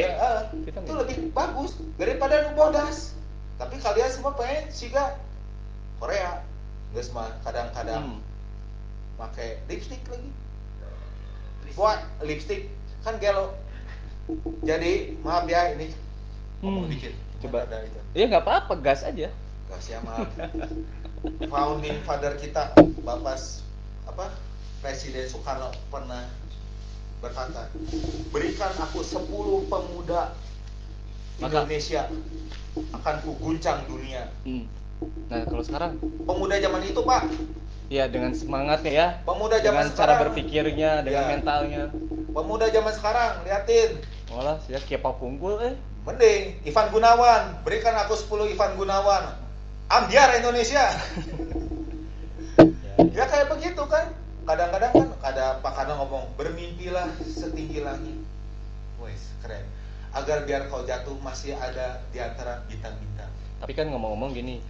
Itu lebih bagus daripada nu bodas. Tapi kalian semua pengen siga Korea. Geus mah kadang-kadang pakai lipstick lagi. Buat lipstick kan gelo. Jadi maaf ya ini ngomong dikit. Coba. Ada itu. Iya nggak apa-apa, gas aja. Gas ya, maaf. Founding father kita Bapak Presiden Soekarno pernah berkata, berikan aku 10 pemuda Indonesia akan kuguncang dunia. Nah kalau sekarang pemuda zaman itu Pak, ya dengan semangatnya ya, pemuda dengan zaman cara sekarang, berpikirnya, dengan mentalnya. Pemuda zaman sekarang liatin, malah sih Kepa Punggul mending Ivan Gunawan, berikan aku 10 Ivan Gunawan, ambiar Indonesia. Ya kayak begitu kan, karena ngomong bermimpilah setinggi langit. Wes, keren. Agar biar kau jatuh masih ada di antara bintang-bintang. Tapi kan ngomong-ngomong gini,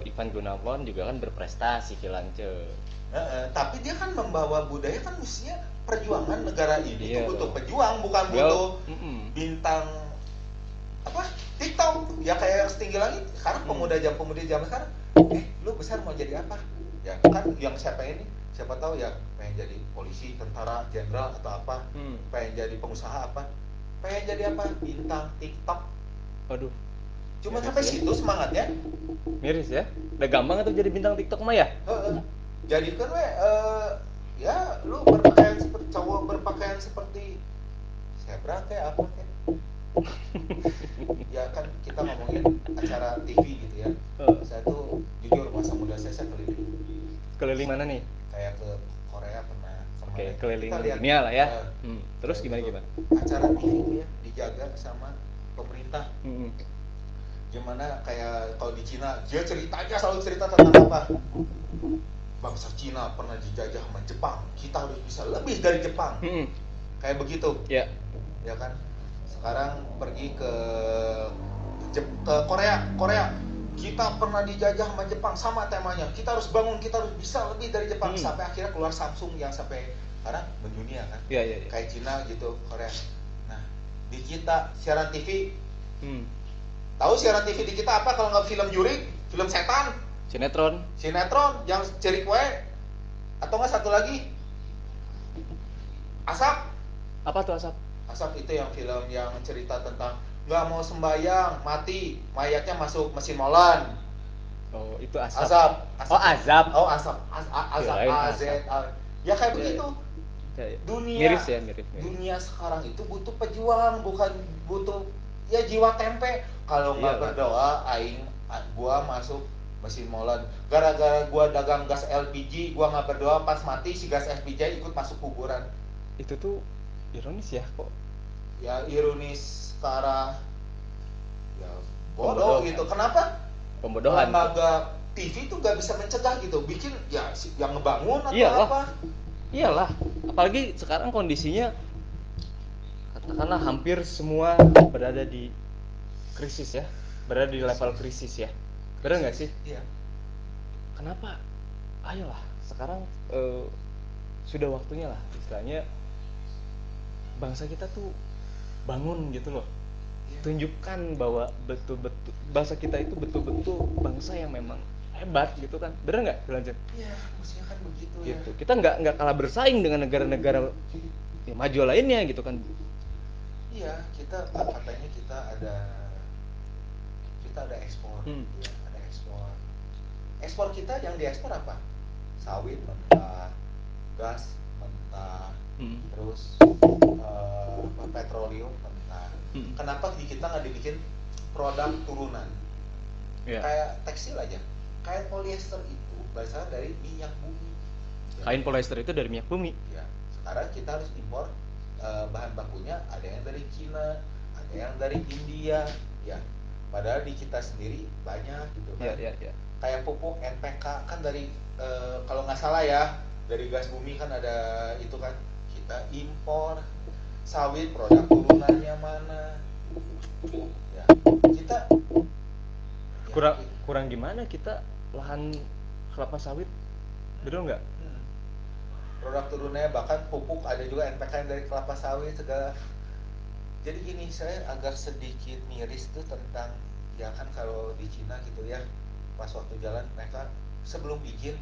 Ivan Gunawan juga kan berprestasi Kilance. Tapi dia kan membawa budaya kan mestinya perjuangan negara ini Iya, tuh butuh loh. pejuang, bukan Dia- butuh mm-mm. bintang apa TikTok ya kayak setinggi langit. Sekarang pemuda zaman sekarang, lu besar mau jadi apa? Ya kan yang saya pengen nih, siapa tahu ya pengen jadi polisi, tentara, jenderal atau apa, pengen jadi pengusaha apa, pengen jadi apa? Bintang TikTok. Waduh, Cuma Miris sampai ya. situ semangatnya. miris ya. Udah gampang atau jadi bintang TikTok mah ya? Jadikan ya lu berpakaian seperti cowok, berpakaian seperti zebra kayak apa kayak. Ya kan kita ngomongin acara TV gitu ya. Saya tuh jujur masa muda saya keliling Keliling mana nih? kayak ke Korea pernah kemarin. Oke, keliling Kita lihat, dunia lah ya. Terus kayak gimana gitu. gimana? Acara TV itu ya dijaga sama pemerintah. Gimana kayak kalau di Cina dia ceritanya selalu cerita tentang apa? Bangsa Cina pernah dijajah sama Jepang, kita harus bisa lebih dari Jepang. Kayak begitu. Ya. Ya kan? Sekarang pergi ke Korea. Kita pernah dijajah sama Jepang, sama temanya. Kita harus bangun, kita harus bisa lebih dari Jepang. Sampai akhirnya keluar Samsung yang sampai sekarang mendunia kan. Iya. Kayak Cina gitu, Korea. Nah, di kita siaran TV. Tahu siaran TV di kita apa kalau nggak film juri, film setan, Sinetron. yang ceri kue, atau nggak satu lagi Asap. Apa tuh Asap? Asap itu yang film yang cerita tentang nggak mau sembayang, mati, mayatnya masuk mesin molen. Oh, itu Asap. Asap. Oh, Azab. Oh, Asap. Azab. Kirain A Z A. Ya kayak Iya, begitu. Ya. Dunia. Miris ya, miris. Dunia sekarang itu butuh pejuang, bukan butuh ya jiwa tempe. Kalau nggak Iya, berdoa, gua masuk mesin molen. Gara-gara gua dagang gas LPG, gua nggak berdoa, pas mati si gas LPG ikut masuk kuburan. Itu tuh ironis ya kok. Ya ironis secara ya bodoh Pembodohan. gitu. Kenapa? Pembodohan. Lembaga TV tuh nggak bisa mencegah gitu, bikin ya yang ngebangun atau Iyalah. apa? Iyalah, apalagi sekarang kondisinya katakanlah hampir semua berada di krisis ya, berada di level krisis ya. Bener nggak sih? Iya. Kenapa? Ayolah, sekarang sudah waktunya lah istilahnya bangsa kita tuh bangun gitu loh. Tunjukkan bahwa betul-betul bangsa kita itu betul-betul bangsa yang memang hebat gitu kan. Bener nggak, Lanjut? Iya, mestinya kan begitu ya. Gitu. Kita nggak kalah bersaing dengan negara-negara ya, maju lainnya gitu kan. Iya, kita katanya kita ada ekspor, ya, ada ekspor. Ekspor kita yang diekspor apa? Sawit mentah, gas mentah, terus petroleum mentah. Kenapa di kita nggak dibikin produk turunan? Ya. Kayak tekstil aja, kain polyester itu berasal dari minyak bumi. Kain polyester itu dari minyak bumi. Ya, sekarang kita harus impor bahan bakunya, ada yang dari Cina, ada yang dari India, ya. Padahal di kita sendiri banyak gitu kan. Ya. Kayak pupuk NPK kan dari kalau nggak salah ya dari gas bumi kan ada itu kan, kita impor. Sawit produk turunannya mana? Ya, kita kurang gimana kita lahan kelapa sawit, betul nggak? Produk turunannya bahkan pupuk ada juga NPK yang dari kelapa sawit segala. Jadi gini, saya agak sedikit miris tuh tentang ya kan kalau di Cina gitu ya, pas waktu jalan mereka sebelum izin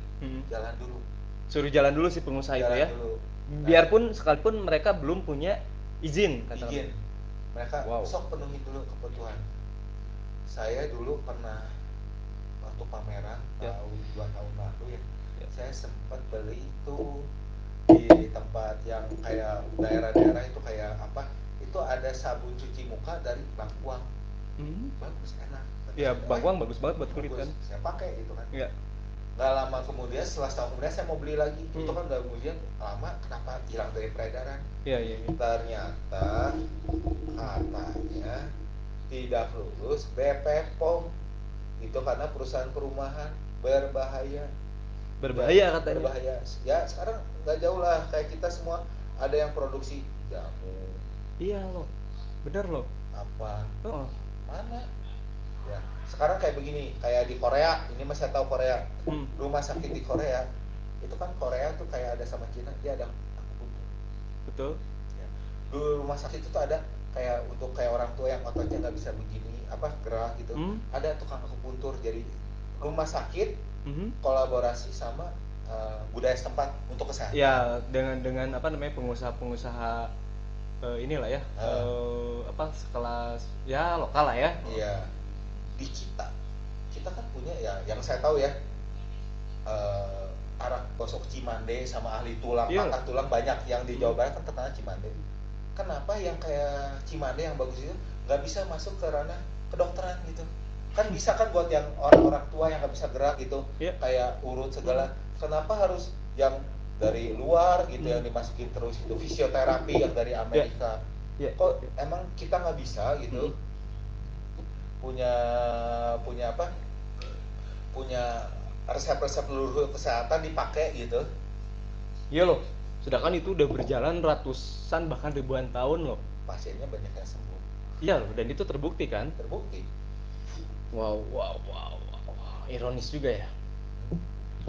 jalan dulu. Suruh jalan dulu si pengusaha itu ya. Dulu. Biarpun sekalipun mereka belum punya izin kata Izin. Mereka Wow. sok penuhi dulu kebutuhan. Saya dulu pernah waktu pameran tahun 2 tahun lalu ya. Saya sempat beli itu di tempat yang kayak daerah-daerah itu kayak apa? Itu ada sabun cuci muka dari Bangkuang. Bagus, enak. Ya, Bangkuang bagus banget buat kulit kan. Saya pakai itu kan. Iya. Gak lama kemudian, setelah setahun kemudian saya mau beli lagi. Itu kan udah kemudian lama, kenapa hilang dari peredaran? Iya. Ternyata katanya tidak lulus BPOM. Itu karena perusahaan perumahan berbahaya. Berbahaya katanya. Berbahaya. Ya sekarang nggak jauh lah kayak kita semua, ada yang produksi jamu Iya loh, bener loh. apa Oh, mana ya. Sekarang kayak begini, kayak di Korea ini, masih tahu Korea, rumah sakit di Korea itu kan, Korea tuh kayak ada sama Cina, dia ada akupuntur betul. ya. Dulu rumah sakit itu tuh ada kayak untuk kayak orang tua yang ototnya nggak bisa begini apa gerak gitu, ada tukang akupuntur. Jadi rumah sakit kolaborasi sama budaya setempat untuk kesehatan. Ya, dengan apa namanya, pengusaha-pengusaha inilah ya, apa, sekelas ya lokal lah ya. Iya. Di kita kan punya ya, yang saya tahu ya, arak gosok Cimande sama ahli tulang, Iya. patah tulang banyak yang di Jawa Barat kan terkenal Cimande. Kenapa yang kayak Cimande yang bagus itu nggak bisa masuk ke ranah kedokteran gitu? Kan bisa kan buat yang orang-orang tua yang nggak bisa gerak gitu, Iya. kayak urut segala. Kenapa harus yang dari luar gitu yang dimasukin terus itu, fisioterapi yang dari Amerika? Iya. Kok emang kita nggak bisa gitu? punya punya apa punya resep-resep seluruh kesehatan dipakai gitu. Iya loh, sedangkan itu udah berjalan ratusan bahkan ribuan tahun loh. Pasiennya banyak yang sembuh, Iya loh, dan itu terbukti kan. terbukti. Wow, wow, wow, wow. Ironis juga ya.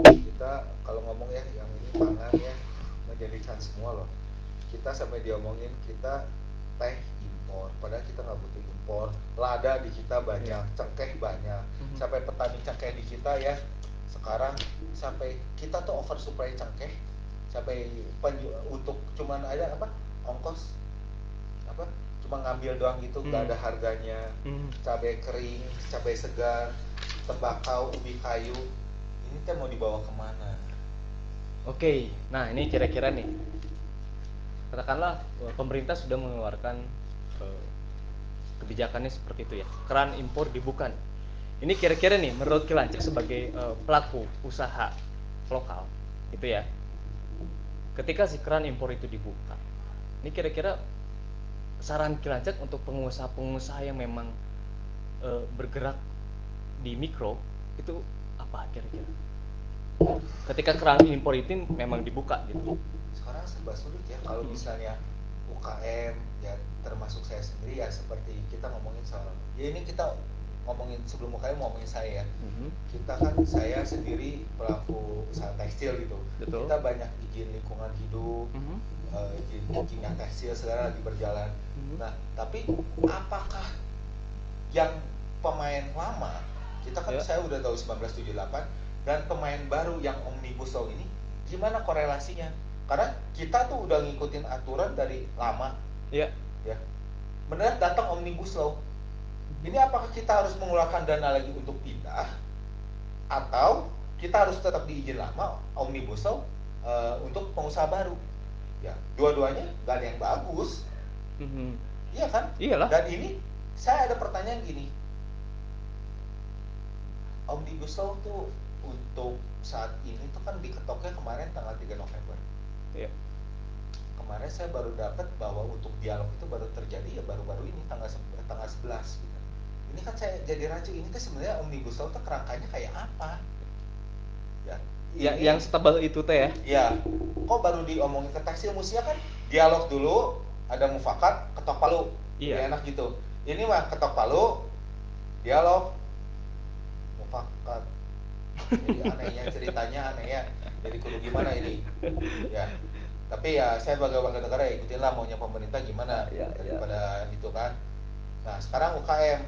Kita kalau ngomong ya yang ini pangan ya, menjadikan semua loh, kita sampai diomongin kita teh impor, padahal kita nggak butuh impor. Lada di kita banyak, cengkeh banyak, sampai petani cengkeh di kita ya sekarang, sampai kita tuh oversupply cengkeh, sampai untuk cuman ada apa ongkos apa cuma ngambil doang gitu, nggak ada harganya. Cabai kering, cabai segar, tembakau, ubi kayu, ini teh mau dibawa kemana? Oke, nah ini kira-kira nih, katakanlah pemerintah sudah mengeluarkan kebijakannya seperti itu ya, keran impor dibuka. Ini kira-kira nih, menurut Kilancik sebagai pelaku usaha lokal itu ya, ketika si keran impor itu dibuka, ini kira-kira saran Kilancik untuk pengusaha-pengusaha yang memang bergerak di mikro itu apa kira-kira? Ketika keran impor itu memang dibuka gitu. Sekarang serba sulit ya kalau misalnya UKM ya, termasuk saya sendiri ya, seperti kita ngomongin soal ya, ini kita ngomongin sebelum UKM ngomongin saya ya. Kita kan, saya sendiri pelaku usaha tekstil gitu. Betul. Kita banyak izin lingkungan hidup, izin kimia tekstil sekarang lagi berjalan. Nah, tapi apakah yang pemain lama, kita kan saya udah tahu 1978, dan pemain baru yang Omnibus Law ini gimana korelasinya? Karena kita tuh udah ngikutin aturan dari lama. Iya. Ya. Benar datang Omnibus Law. Ini apakah kita harus mengeluarkan dana lagi untuk pindah, atau kita harus tetap di izin lama Omnibus Law untuk pengusaha baru? Ya, dua-duanya gak ada yang bagus. Iya kan? Iyalah. Dan ini saya ada pertanyaan gini. Omnibus Law tuh untuk saat ini tuh kan diketoknya kemarin tanggal 3 November. Iya. Kemarin saya baru dapat bahwa untuk dialog itu baru terjadi ya baru-baru ini tanggal 11 gitu. Ini kan saya jadi rancu, ini tuh sebenarnya Omnibus Law tuh kerangkanya kayak apa? Ya, ini, yang setebal itu teh ya. Iya. Kok baru diomongin ke tekstil, mestinya kan dialog dulu, ada mufakat, ketok palu. Iya. Enak gitu. Ini mah ketok palu, dialog, mufakat. Jadi anehnya ceritanya, anehnya jadi kudu gimana ini ya. Tapi ya saya sebagai warga negara ya ikutin lah maunya pemerintah gimana daripada itu kan. Nah sekarang UKM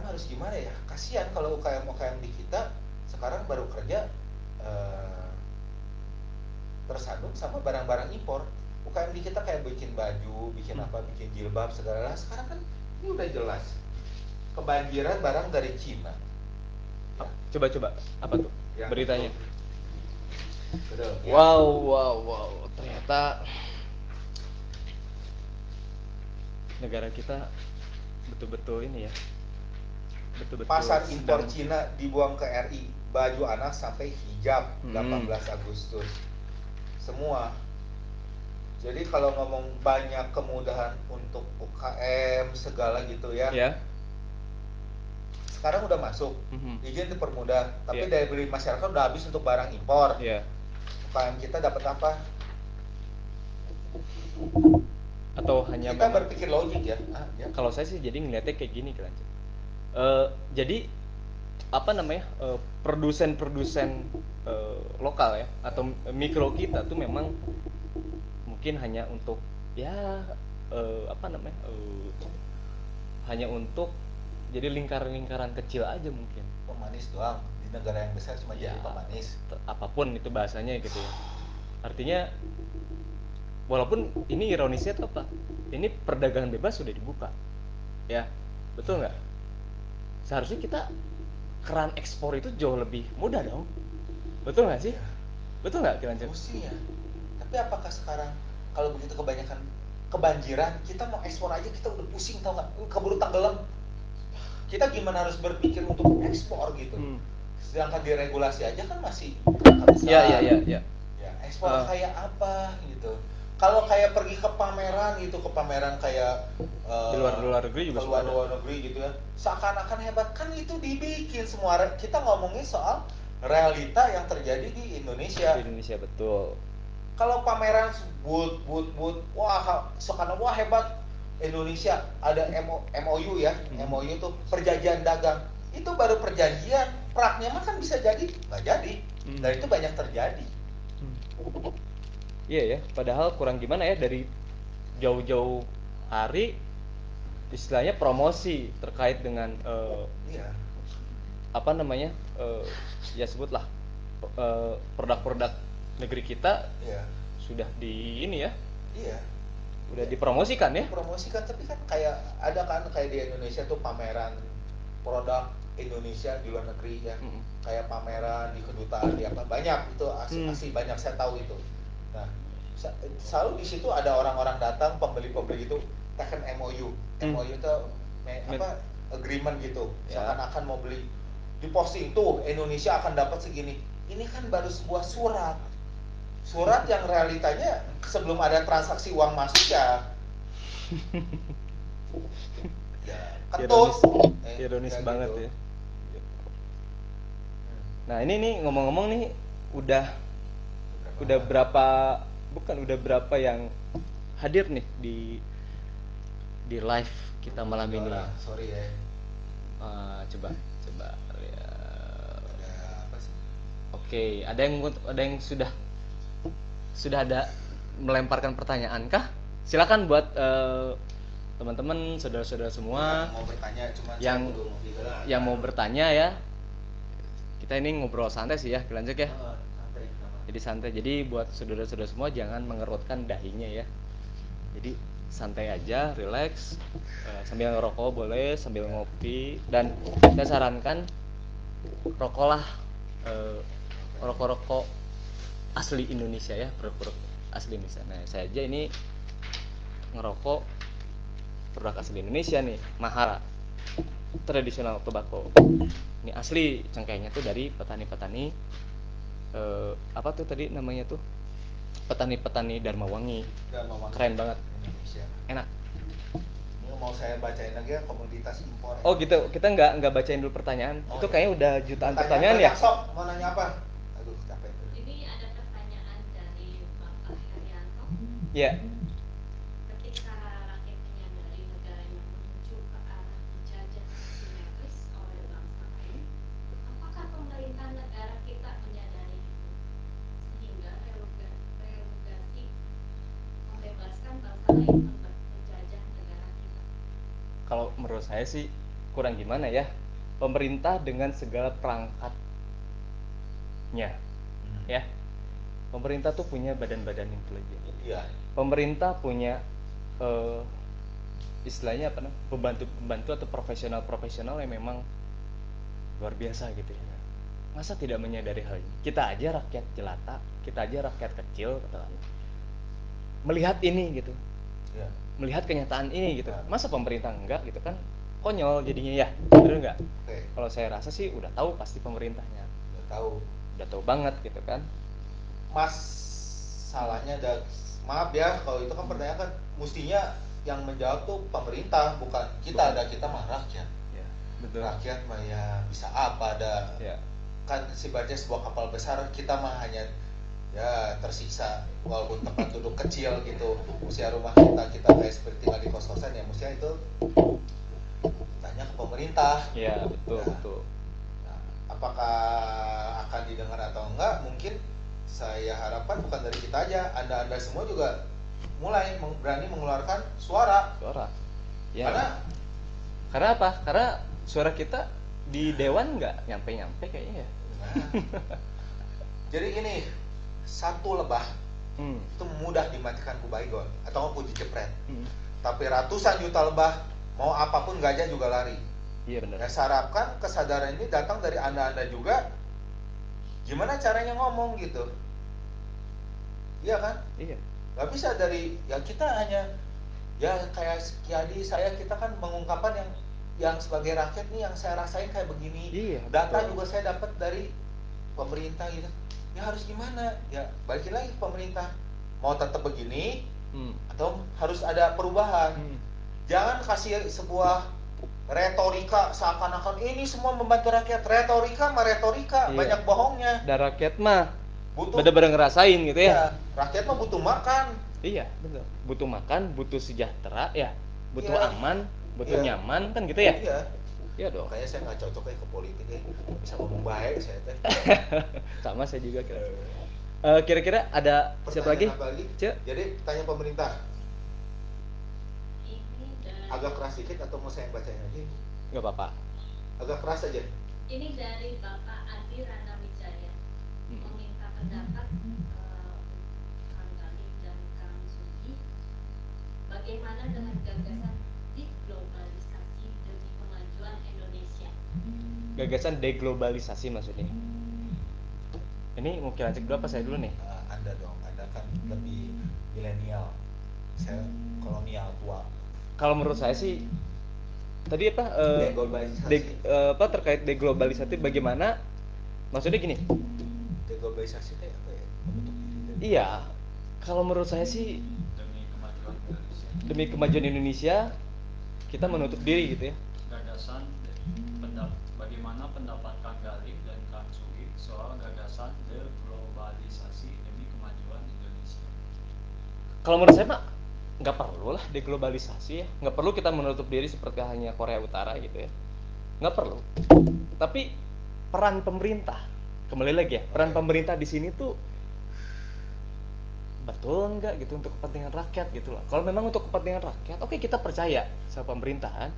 harus gimana ya, kasihan kalau UKM di kita sekarang baru kerja tersandung sama barang-barang impor. UKM di kita kayak bikin baju, bikin apa, bikin jilbab segala. Sekarang kan ini udah jelas kebanjiran barang dari Cina. Coba apa tuh Yang beritanya? Betul, ya. Wow, ternyata negara kita betul-betul ini ya, betul-betul Pasar impor sedang- Cina dibuang ke RI, baju anak sampai hijab 18 Agustus semua. Jadi kalau ngomong banyak kemudahan untuk UKM segala gitu ya, ya. sekarang udah masuk, izin dipermudah, tapi daya beli masyarakat udah habis untuk barang impor. UKM kita dapat apa? Atau hanya kita berpikir logik ya. Kalau saya sih jadi ngeliatnya kayak gini kan. Jadi apa namanya, produsen-produsen lokal ya atau mikro kita tuh memang mungkin hanya untuk ya apa namanya, hanya untuk jadi lingkaran-lingkaran kecil aja mungkin. Pemanis doang, di negara yang besar cuma jadi pemanis. Apapun itu bahasanya gitu ya. Artinya walaupun ini ironisnya tuh apa? Ini perdagangan bebas sudah dibuka, ya betul nggak? Seharusnya kita keran ekspor itu jauh lebih mudah dong, betul nggak sih? Ya. Betul nggak kira-kira? Mestinya. Tapi apakah sekarang kalau begitu kebanyakan kebanjiran, kita mau ekspor aja kita udah pusing tau nggak? Keburu tenggelam. Kita gimana harus berpikir untuk ekspor gitu? Sedangkan diregulasi aja kan masih Iya. Ya, ekspor kayak apa gitu? Kalau kayak pergi ke pameran gitu, ke pameran kayak di luar negeri juga luar negeri gitu ya, seakan-akan hebat kan itu dibikin semua. Kita ngomongin soal realita yang terjadi di Indonesia. Di Indonesia betul. Kalau pameran but, wah seakan wah hebat Indonesia ada MOU ya, MOU itu perjanjian dagang. Itu baru perjanjian, praknya mah kan bisa jadi nggak jadi. Dan itu banyak terjadi. Iya ya, padahal kurang gimana ya, dari jauh-jauh hari istilahnya promosi terkait dengan apa namanya, ya sebutlah produk-produk negeri kita sudah di ini ya, udah dipromosikan ya. Dipromosikan, tapi kan kayak ada kan kayak di Indonesia tuh pameran produk Indonesia di luar negeri ya, kayak pameran di kedutaan di apa, banyak itu asli banyak, saya tahu itu. Nah, selalu di situ ada orang-orang datang, pembeli-pembeli itu tekan MOU. MOU itu apa, agreement gitu. Seakan-akan mau beli, diposting tuh Indonesia akan dapat segini. Ini kan baru sebuah surat. Surat yang realitanya sebelum ada transaksi uang masuk ya ketut. Ironis banget gitu. Ya. Nah ini nih ngomong-ngomong nih udah berapa yang hadir nih di live kita malam ini. Sorry ya. Coba ya. Ada apa sih? Oke, ada yang sudah ada melemparkan pertanyaan kah? Silakan buat teman-teman, saudara-saudara semua mau bertanya, cuma yang mau bertanya ya. Kita ini ngobrol santai sih ya, Kilanjek ya. Jadi santai. Jadi buat saudara-saudara semua jangan mengerutkan dahinya ya. Jadi santai aja, relax, sambil ngerokok boleh, sambil ngopi, dan saya sarankan rokoklah rokok asli Indonesia ya, produk asli Indonesia. Nah, saya aja ini ngerokok produk asli Indonesia nih, Mahara tradisional tobacco. Ini asli cengkehnya tuh dari petani-petani apa tuh tadi namanya tuh, petani-petani Dharma Wangi. Keren banget. Indonesia. Enak. Ini mau saya bacain lagi ya, komoditas impor. Oh gitu, kita nggak bacain dulu pertanyaan. Itu kayaknya udah jutaan pertanyaan ya. Sok, mau nanya apa? Aduh, capek. Ini ada pertanyaan dari Bapak Haryanto. Iya. Ketika rakyat menyadari negara yang menuju ke arah dijajah asimetris oleh bangsa lain, apakah pemerintah negara kita menyadari itu sehingga relokasi membebaskan bangsa lain menjajah negara kita? Kalau menurut saya sih kurang gimana ya, pemerintah dengan segala perangkatnya ya, pemerintah tuh punya badan-badan intelijen. Iya. Pemerintah punya istilahnya apa namanya, pembantu atau profesional yang memang luar biasa gitu ya. Masa tidak menyadari hal ini? Kita aja rakyat jelata, kita aja rakyat kecil katakanlah, melihat ini gitu, melihat kenyataan ini gitu. Masa pemerintah enggak gitu kan? Konyol jadinya ya, bener nggak? Kalau saya rasa sih udah tahu pasti pemerintahnya. Udah tahu banget gitu kan. Mas, salahnya maaf ya kalau itu kan pertanyaan kan mestinya yang menjawab tuh pemerintah, bukan kita. Ada kita mah rakyat. Betul. rakyat mah ya bisa apa ada. Ya. Kan sifatnya sebuah kapal besar, kita mah hanya ya tersiksa walaupun tempat duduk kecil gitu. Usia rumah kita kayak seperti tinggal di kos-kosan ya, mestinya itu tanya ke pemerintah. Ya, betul, Ya. betul. Nah, apakah akan didengar atau enggak, mungkin saya harapkan bukan dari kita aja, anda semua juga mulai berani mengeluarkan suara. Suara. Ya. Karena Karena apa? Karena suara kita di dewan nggak nyampe-nyampe kayaknya ya. nah, jadi gini, satu lebah Hmm. itu mudah dimatikan ku baygon atau ku dicepret. Hmm. Tapi ratusan juta lebah, mau apapun gajah juga lari. Iya benar. Ya, saya harapkan kesadaran ini datang dari anda juga. Gimana caranya ngomong gitu? Iya kan? Iya. Gak bisa dari ya kita hanya ya kayak Kiadi saya, kita kan mengungkapkan yang sebagai rakyat nih yang saya rasain kayak begini. Iya, Data betul. juga saya dapat dari pemerintah gitu. Ya harus gimana? Ya balikin lagi ke pemerintah. Mau tetap begini atau harus ada perubahan. Jangan kasih sebuah retorika seakan-akan ini semua membantu rakyat. Retorika mah retorika, Iya. banyak bohongnya. Dan rakyat mah Butuh bener-bener ngerasain gitu ya. ya, rakyat mah butuh makan. Iya, betul. Butuh makan, butuh sejahtera ya, butuh Iya. aman, butuh Iya. nyaman kan gitu ya. Iya. Iya dong. Makanya saya nggak cocok ke politik ya. Bisa ngomong baik saya teh. Sama saya juga kira. Kira-kira ada siapa lagi? Pertanyaan apa lagi? Cek. Jadi tanya pemerintah. Ini dari Agak keras dikit atau mau saya bacain aja? Nggak apa-apa. Agak keras aja. ini dari Bapak Adi Rana Wijaya meminta pendapat Kang Galih dan Kang Sugi bagaimana dengan gagasan deglobalisasi demi kemajuan Indonesia. Gagasan deglobalisasi maksudnya. Ini mau kira cek dulu apa saya dulu nih? Anda dong, Anda kan lebih milenial. Saya kolonial tua. Kalau menurut saya sih tadi apa Deglobalisasi. terkait deglobalisasi bagaimana? Maksudnya gini. Deglobalisasi itu apa ya? Bentuk diri. Iya. Kalau menurut saya sih demi kemajuan Indonesia kita menutup diri gitu ya. Gagasan bagaimana pendapat Kang Galih dan Kang Sugi soal gagasan deglobalisasi demi kemajuan Indonesia? Kalau menurut saya mah nggak perlu lah deglobalisasi ya, nggak perlu kita menutup diri seperti hanya Korea Utara gitu ya, nggak perlu. Tapi peran pemerintah, kembali lagi ya, peran pemerintah di sini tuh betul nggak gitu untuk kepentingan rakyat gitu loh. Kalau memang untuk kepentingan rakyat, oke kita percaya sama pemerintahan,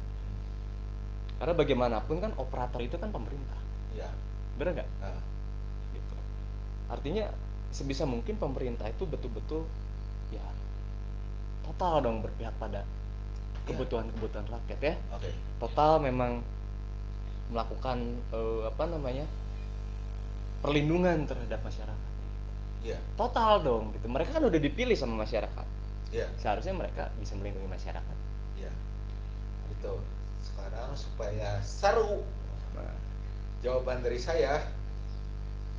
karena bagaimanapun kan operator itu kan pemerintah, Ya. bener nggak? Nah, Gitu. Artinya sebisa mungkin pemerintah itu betul-betul ya total dong berpihak pada kebutuhan-kebutuhan rakyat ya. oke. Total memang melakukan perlindungan terhadap masyarakat. Iya. Total dong gitu. Mereka kan udah dipilih sama masyarakat. Iya. Seharusnya mereka bisa melindungi masyarakat. Iya. Gitu. Sekarang supaya seru, Nah, jawaban dari saya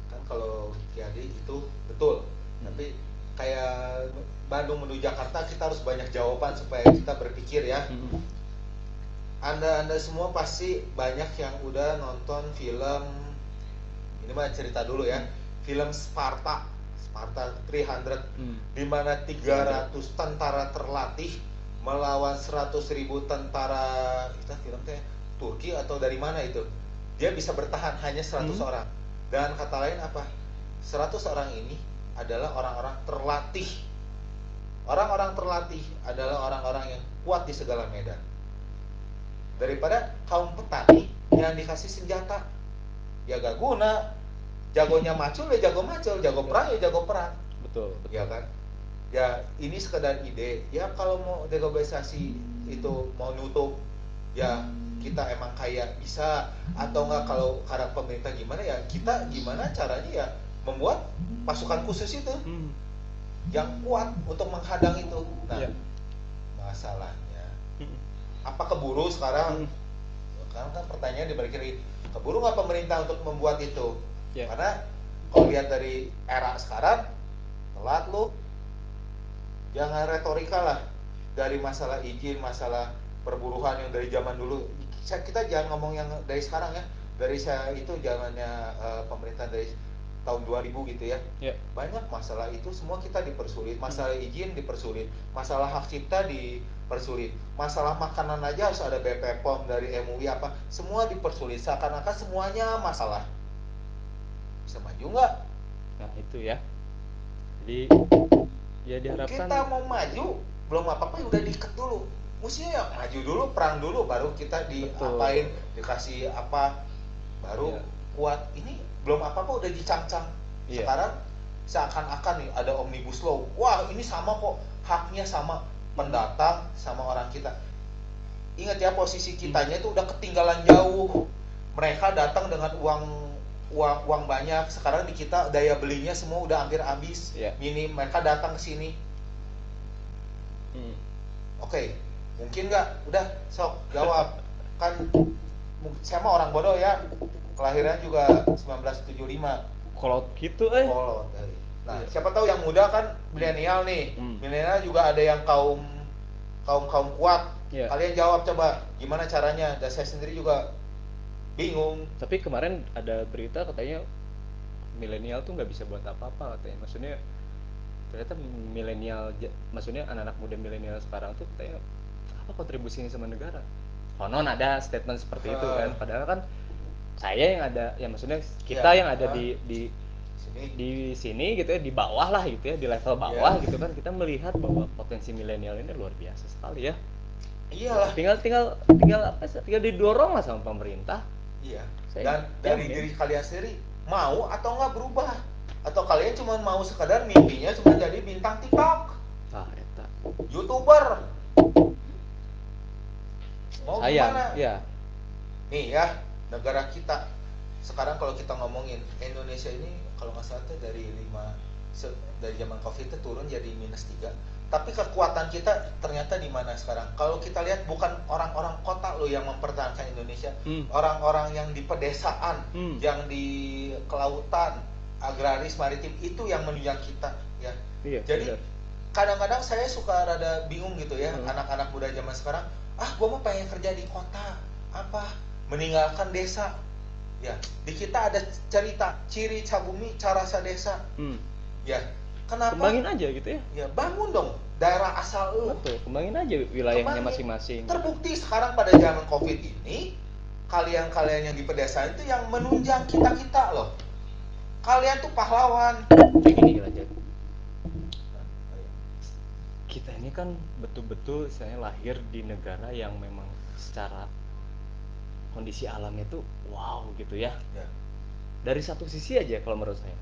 kan kalau Kiadi itu betul, tapi kayak Bandung menuju Jakarta kita harus banyak jawaban supaya kita berpikir ya. Anda semua pasti banyak yang udah nonton film, ini mah cerita dulu ya, film Sparta 300, di mana 300 tentara terlatih melawan 100.000 tentara, kita film teh Turki atau dari mana itu, dia bisa bertahan hanya 100 orang. Dan kata lain apa? 100 orang ini adalah orang-orang terlatih. Orang-orang terlatih adalah orang-orang yang kuat di segala medan. Daripada kaum petani yang dikasih senjata, ya gak guna. Jagonya macul ya jago macul, jago perang ya jago perang. betul. Ya kan? Ya ini sekedar ide. Ya kalau mau deglobalisasi itu mau nutup, ya kita emang kayak bisa, atau enggak kalau karena pemerintah gimana ya kita gimana caranya ya membuat pasukan khusus itu yang kuat untuk menghadang itu. Nah, Iya. masalahnya apa keburu sekarang? Sekarang kan pertanyaan dibalik lagi, keburu nggak pemerintah untuk membuat itu? Iya. Karena kalau lihat dari era sekarang telat lu. Jangan retorika lah dari masalah izin, masalah perburuan yang dari zaman dulu. kita jangan ngomong yang dari sekarang ya, dari saya itu zamannya pemerintahan dari tahun 2000 gitu ya. Ya. Banyak masalah itu semua kita dipersulit, masalah izin dipersulit, masalah hak cipta dipersulit, masalah makanan aja harus ada BP POM dari MUI apa, semua dipersulit, seakan-akan semuanya masalah. Bisa maju nggak? Nah itu ya, jadi ya diharapkan Kita mau maju belum apa-apa udah diikat dulu, mestinya ya maju dulu, perang dulu, baru kita diapain, dikasih apa, baru Iya. kuat. Ini belum apa-apa udah dicangcang. Iya. Sekarang seakan-akan nih ada omnibus law, wah ini sama kok, haknya sama, pendatang sama orang kita. Ingat ya, posisi kitanya itu udah ketinggalan jauh. Mereka datang dengan uang banyak, sekarang di kita daya belinya semua udah hampir habis. Iya. Minim, mereka datang ke sini. Oke, mungkin nggak? Udah, sok jawab. Kan saya mah orang bodoh ya, kelahiran juga 1975. kolot gitu Kolot. Nah, siapa tahu yang muda kan milenial nih. Milenial juga ada yang kaum kuat. Iya. Kalian jawab coba, gimana caranya? Dan saya sendiri juga bingung. Tapi kemarin ada berita katanya milenial tuh nggak bisa buat apa-apa katanya. Maksudnya ternyata milenial, maksudnya anak-anak muda milenial sekarang tuh katanya apa kontribusinya sama negara. Konon ada statement seperti itu kan. Padahal kan saya yang ada, ya maksudnya kita yang ada di sini gitu ya, di bawah lah gitu ya, di level bawah gitu kan, kita melihat bahwa potensi milenial ini luar biasa sekali ya. Iyalah. Tinggal apa sih? Tinggal didorong lah sama pemerintah. Iya. Saya Dan dari jamin. diri kalian sendiri mau atau nggak berubah? Atau kalian cuma mau sekadar mimpinya cuma jadi bintang TikTok, Eta. YouTuber? Mau Sayang, gimana? ya. Nih ya, negara kita sekarang kalau kita ngomongin Indonesia ini kalau nggak salah tuh dari dari zaman Covid itu turun jadi -3. Tapi kekuatan kita ternyata di mana sekarang? Kalau kita lihat bukan orang-orang kota loh yang mempertahankan Indonesia, orang-orang yang di pedesaan, yang di kelautan, agraris, maritim itu yang menunjang kita ya. Iya, Jadi benar. kadang-kadang saya suka rada bingung gitu ya, anak-anak muda zaman sekarang, gua mau pengen kerja di kota, apa meninggalkan desa. Ya, di kita ada cerita ciri cabumi carasa desa. Ya, kenapa? Kembangin aja gitu ya. Ya, bangun dong daerah asal lu. Betul, kembangin aja wilayahnya Kembangin. masing-masing. Terbukti sekarang pada zaman Covid ini, kalian-kalian yang di pedesaan itu yang menunjang kita-kita loh. Kalian tuh pahlawan. Kayak gini aja. Kita ini kan betul-betul saya lahir di negara yang memang secara kondisi alamnya tuh wow gitu ya. Ya. Dari satu sisi aja kalau menurut saya,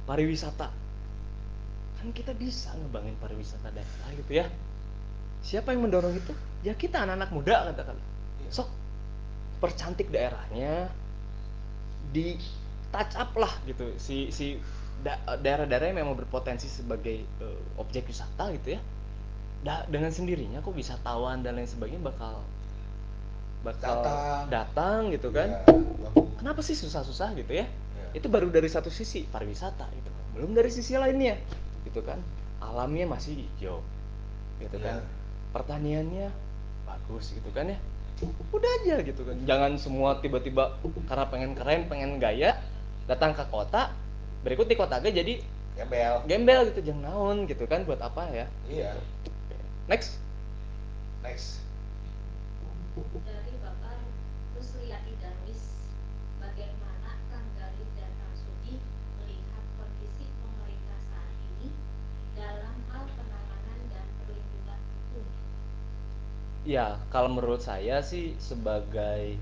pariwisata, kan kita bisa ngebangin pariwisata daerah gitu ya. Siapa yang mendorong itu? Ya kita anak-anak muda katakan. Sok percantik daerahnya, di touch up lah gitu si daerah-daerah yang memang berpotensi sebagai objek wisata gitu ya. Dengan sendirinya kok wisatawan dan lain sebagainya bakal datang gitu kan. Ya, Kenapa sih susah-susah gitu ya? Ya. Itu baru dari satu sisi pariwisata gitu. Belum dari sisi lainnya gitu kan. Alamnya masih hijau gitu kan. Ya. Pertaniannya bagus gitu kan ya. Udah aja gitu kan. Jangan semua tiba-tiba karena pengen keren, pengen gaya datang ke kota, berikut di kota aja jadi gembel gitu, jangan naon gitu kan, buat apa ya? Iya. Next. Dari Bapak Rusliadi Darwis, bagaimana Kang Galih dan Kang Sudi melihat kondisi pemerintah saat ini dalam hal penanganan dan perlindungan hukum? Ya, kalau menurut saya sih sebagai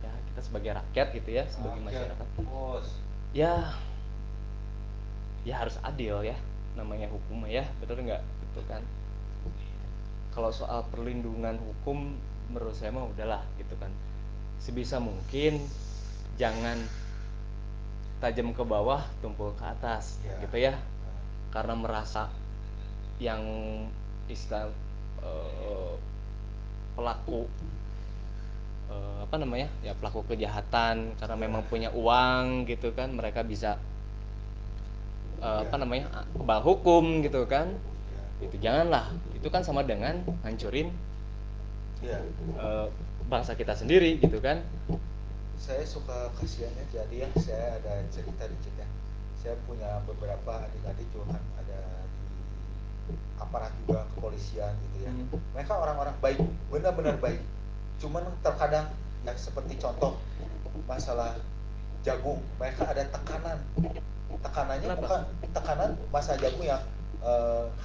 ya kita sebagai rakyat gitu ya, sebagai masyarakat. Bos. Ya harus adil ya, namanya hukum ya, betul nggak? Gitu kan. Kalau soal perlindungan hukum menurut saya mah udahlah gitu kan. Sebisa mungkin jangan tajam ke bawah, tumpul ke atas gitu ya. Karena merasa yang istilah pelaku pelaku kejahatan karena memang punya uang gitu kan, mereka bisa kebal hukum gitu kan. Itu janganlah, itu kan sama dengan hancurin bangsa kita sendiri gitu kan. Saya suka kasihannya, jadi ya saya ada cerita dikit ya. Saya punya beberapa adik-adik juga kan ada di aparat juga kepolisian gitu ya. Mereka orang-orang baik, benar-benar baik. Cuman terkadang ya seperti contoh masalah jagung, mereka ada tekanan. Tekanannya Kenapa? bukan tekanan masa jagung yang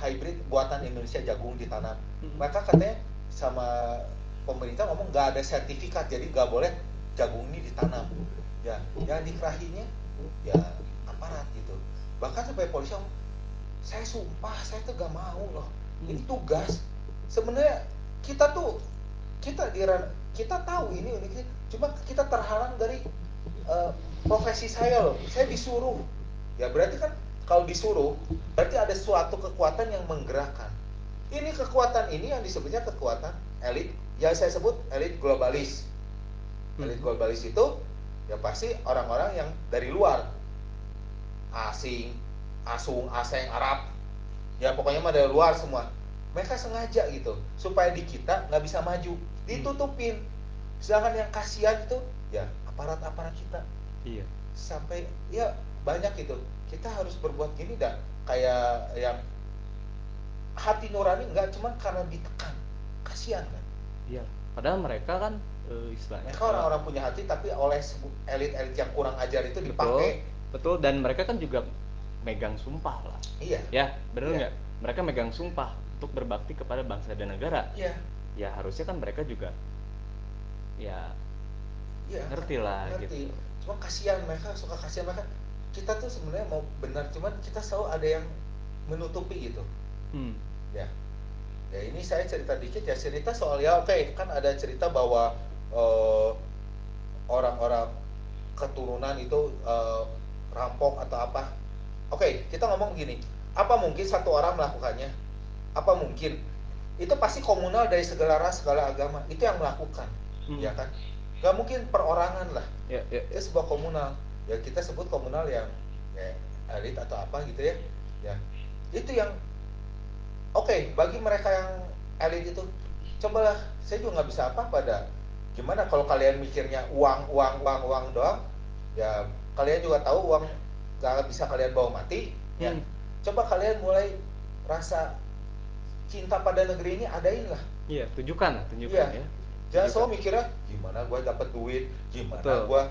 hybrid buatan Indonesia jagung ditanam. Mereka katanya sama pemerintah ngomong nggak ada sertifikat, jadi nggak boleh jagung ini ditanam. Ya, yang dikerahinya ya aparat gitu. Bahkan sampai polisi ngomong, saya sumpah saya tuh gak mau loh. Ini tugas. Sebenarnya kita tuh kita tahu ini uniknya, cuma kita terhalang dari profesi saya loh. Saya disuruh. Ya berarti kan kalau disuruh berarti ada suatu kekuatan yang menggerakkan. Ini kekuatan ini yang disebutnya kekuatan elit, yang saya sebut elit globalis. Elit globalis itu ya pasti orang-orang yang dari luar, asing, asing, Arab, ya pokoknya mah dari luar semua. Mereka sengaja gitu supaya di kita nggak bisa maju, ditutupin. Sedangkan yang kasihan itu ya aparat-aparat kita. Iya. Sampai ya banyak gitu. Kita harus berbuat gini dah, kayak yang hati nurani nggak cuma karena ditekan, kasihan kan. Iya. Padahal mereka kan istilahnya Mereka orang-orang punya hati tapi oleh elit-elit yang kurang ajar itu dipakai. Betul, dan mereka kan juga megang sumpah lah. Iya. Ya, benar Iya. nggak? Mereka megang sumpah untuk berbakti kepada bangsa dan negara. Iya. Ya harusnya kan mereka juga ya Iya, ngerti lah ngerti. gitu. Cuma kasihan, mereka suka kasihan, mereka kita tuh sebenarnya mau benar, cuman kita selalu ada yang menutupi gitu. Ya. Ya ini saya cerita dikit ya, cerita soal ya oke, kan ada cerita bahwa orang-orang keturunan itu rampok atau apa. Oke, kita ngomong gini, apa mungkin satu orang melakukannya? Apa mungkin? Itu pasti komunal dari segala ras, segala agama, itu yang melakukan, ya kan? Gak mungkin perorangan lah. Ya. Itu sebuah komunal. Ya kita sebut komunal yang ya, elit atau apa gitu ya. Ya. Itu yang oke, bagi mereka yang elit itu, cobalah, saya juga nggak bisa apa-apa dah. Gimana kalau kalian mikirnya uang doang, ya kalian juga tahu uang nggak bisa kalian bawa mati. Ya. Coba kalian mulai rasa cinta pada negeri ini, adain lah. Iya, tunjukkan Iya. ya. Jangan selalu mikirnya gimana gue dapat duit, gimana gue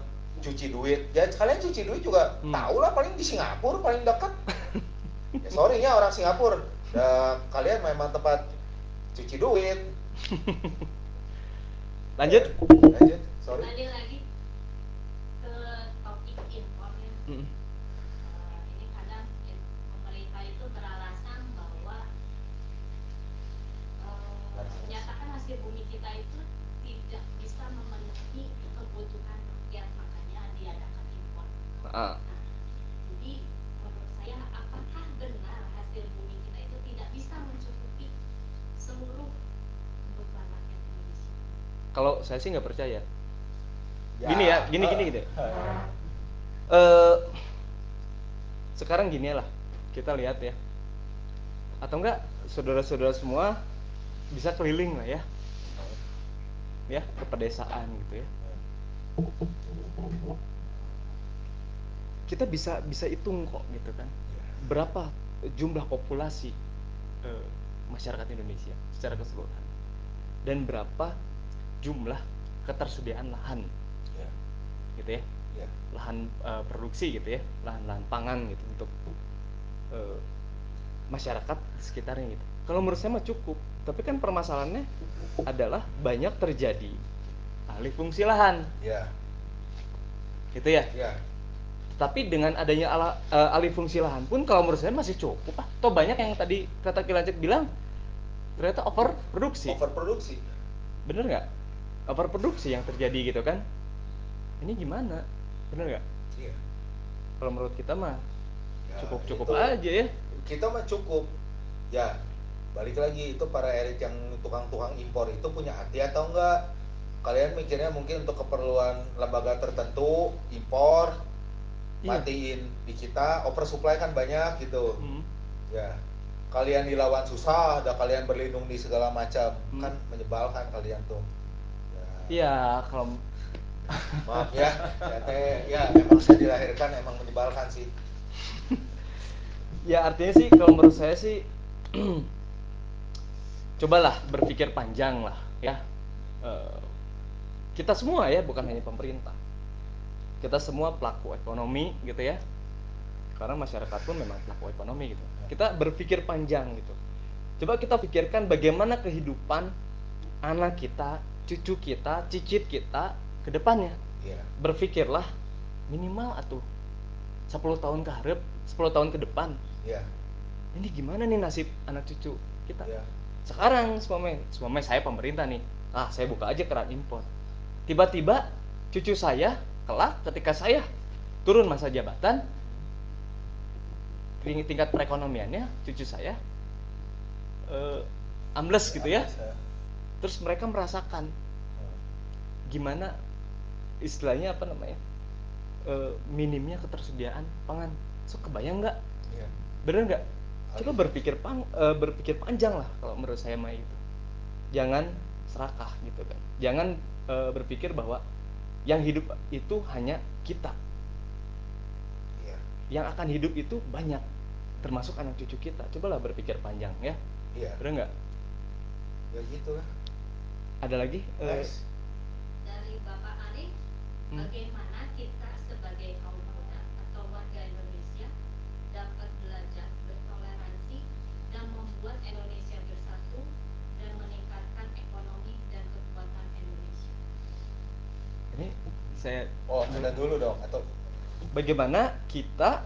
cuci duit. Ya kalian cuci duit juga tahu lah, paling di Singapura paling dekat. Ya, sorry ya orang Singapura, kalian memang tempat cuci duit. Lanjut, sorry. Kembali lagi ke topik impornya. Ini kadang pemerintah itu beralasan bahwa menyatakan hasil bumi kita itu tidak bisa memenuhi kebutuhan rakyat, makanya diadakan impor. Nah, jadi menurut saya, apakah benar hasil bumi kita itu tidak bisa mencukupi seluruh kebutuhan rakyat Indonesia? kalau saya sih nggak percaya. Ya, Gini gitu. Sekarang gini lah, kita lihat ya. Atau enggak saudara-saudara semua bisa keliling lah ya. Ya, ke pedesaan gitu ya. Kita bisa hitung kok gitu kan. Berapa jumlah populasi masyarakat Indonesia secara keseluruhan. Dan berapa jumlah ketersediaan lahan. Gitu ya. Lahan produksi gitu ya, lahan pangan gitu untuk masyarakat sekitarnya gitu. Kalau menurut saya mah cukup, tapi kan permasalahannya adalah banyak terjadi alih fungsi lahan. Gitu ya. Tapi dengan adanya alih fungsi lahan pun kalau menurut saya masih cukup. Toh banyak yang tadi kata Kilancet bilang ternyata overproduksi. Bener nggak? Overproduksi yang terjadi gitu kan? Ini gimana? Bener nggak? Iya. Kalau menurut kita mah cukup itu, aja ya. Kita mah cukup. Ya, balik lagi, itu para elit yang tukang-tukang impor itu punya hati atau enggak? Kalian mikirnya mungkin untuk keperluan lembaga tertentu impor, matiin di kita, oversupply kan banyak gitu. Ya, kalian dilawan susah, ada kalian berlindung di segala macam, kan menyebalkan kalian tuh. Ya, Iya, kalau Maaf ya, ya emang saya dilahirkan emang menyebalkan sih. ya artinya sih kalau menurut saya sih cobalah berpikir panjang lah ya. Eh, kita semua ya, bukan hanya pemerintah. Kita semua pelaku ekonomi gitu ya. Karena masyarakat pun memang pelaku ekonomi gitu. Kita berpikir panjang gitu. Coba kita pikirkan bagaimana kehidupan anak kita, cucu kita, cicit kita ke depannya. Iya. Berpikirlah minimal atuh 10 tahun ke hareup, 10 tahun ke depan. Iya. Ini gimana nih nasib anak cucu kita? Iya. Sekarang semua saya pemerintah nih. Saya buka aja keran impor. Tiba-tiba cucu saya kelak ketika saya turun masa jabatan, tingkat perekonomiannya cucu saya ambles gitu ya. Terus mereka merasakan gimana istilahnya apa namanya, minimnya ketersediaan pangan. So kebayang nggak? Iya. Bener nggak? Coba berpikir panjang lah kalau menurut saya mah itu. Jangan serakah gitu kan. Jangan berpikir bahwa yang hidup itu hanya kita. Iya. Yang akan hidup itu banyak, termasuk anak cucu kita. Cobalah berpikir panjang ya. Iya. Bener nggak? Ya gitu lah. Ada lagi? Next. Dari Bapak Arif, bagaimana kita sebagai kaum muda atau warga Indonesia dapat belajar bertoleransi dan membuat Indonesia bersatu dan meningkatkan ekonomi dan kekuatan Indonesia? Ini saya Sudah dulu dong atau bagaimana kita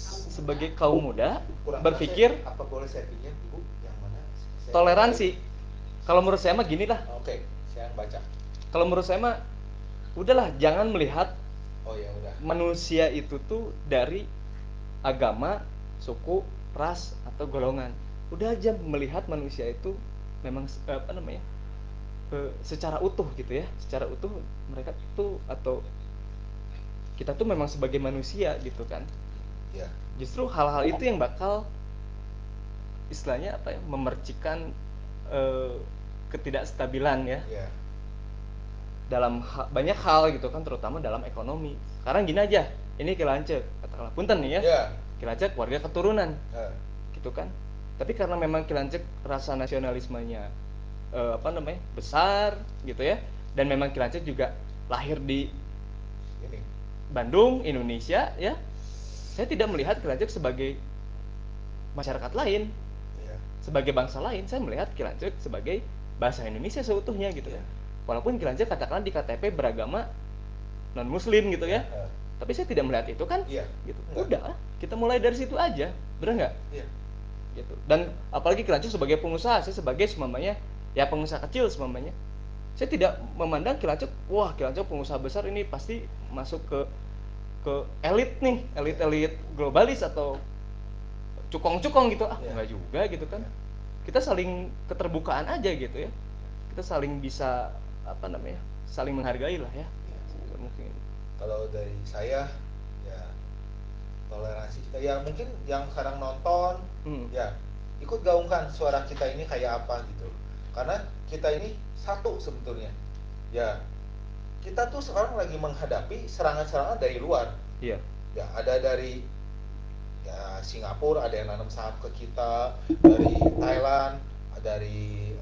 sebagai kaum muda kurang berpikir apa boleh saya pinjam Ibu yang mana? toleransi. Kalau menurut saya mah gini lah. Oke, saya baca. Kalau menurut saya mah udahlah, jangan melihat Oh ya udah. manusia itu tuh dari agama, suku, ras atau golongan. Udah aja melihat manusia itu memang apa namanya, secara utuh gitu ya. Secara utuh mereka tuh atau kita tuh memang sebagai manusia gitu kan. Ya. Justru hal-hal itu yang bakal istilahnya apa ya, memercikan ketidakstabilan ya. Ya. Dalam banyak hal gitu kan, terutama dalam ekonomi. Sekarang gini aja, ini Kilancek, katakanlah punten nih ya. Ya. Kilancek warga keturunan. Nah. Gitu kan. Tapi karena memang Kilancek rasa nasionalismenya apa namanya? Besar gitu ya. Dan memang Kilancek juga lahir di Ini. Bandung, Indonesia ya. Saya tidak melihat Kilancek sebagai masyarakat lain, Ya. sebagai bangsa lain. Saya melihat Kilancek sebagai bahasa Indonesia seutuhnya gitu ya. Walaupun Kilancek katakanlah di KTP beragama non muslim gitu ya. Tapi saya tidak melihat itu kan. Iya. Gitu. Enggak. Udah, kita mulai dari situ aja. Benar nggak? Iya. Gitu. Dan apalagi Kilancek sebagai pengusaha, saya sebagai semamanya ya pengusaha kecil semamanya. Saya tidak memandang Kilancek, wah Kilancek pengusaha besar ini pasti masuk ke elit nih, elit globalis atau cukong-cukong gitu. Enggak juga gitu kan. Kita saling keterbukaan aja gitu ya. Kita saling bisa apa namanya? Saling menghargai lah ya. Mungkin. Kalau dari saya ya toleransi kita ya, mungkin yang sekarang nonton ya ikut gaungkan suara kita ini kayak apa gitu. Karena kita ini satu sebetulnya. Ya, kita tuh sekarang lagi menghadapi serangan-serangan dari luar. Iya. Ya, ada dari ya Singapura, ada yang nanam saham ke kita, dari Thailand, dari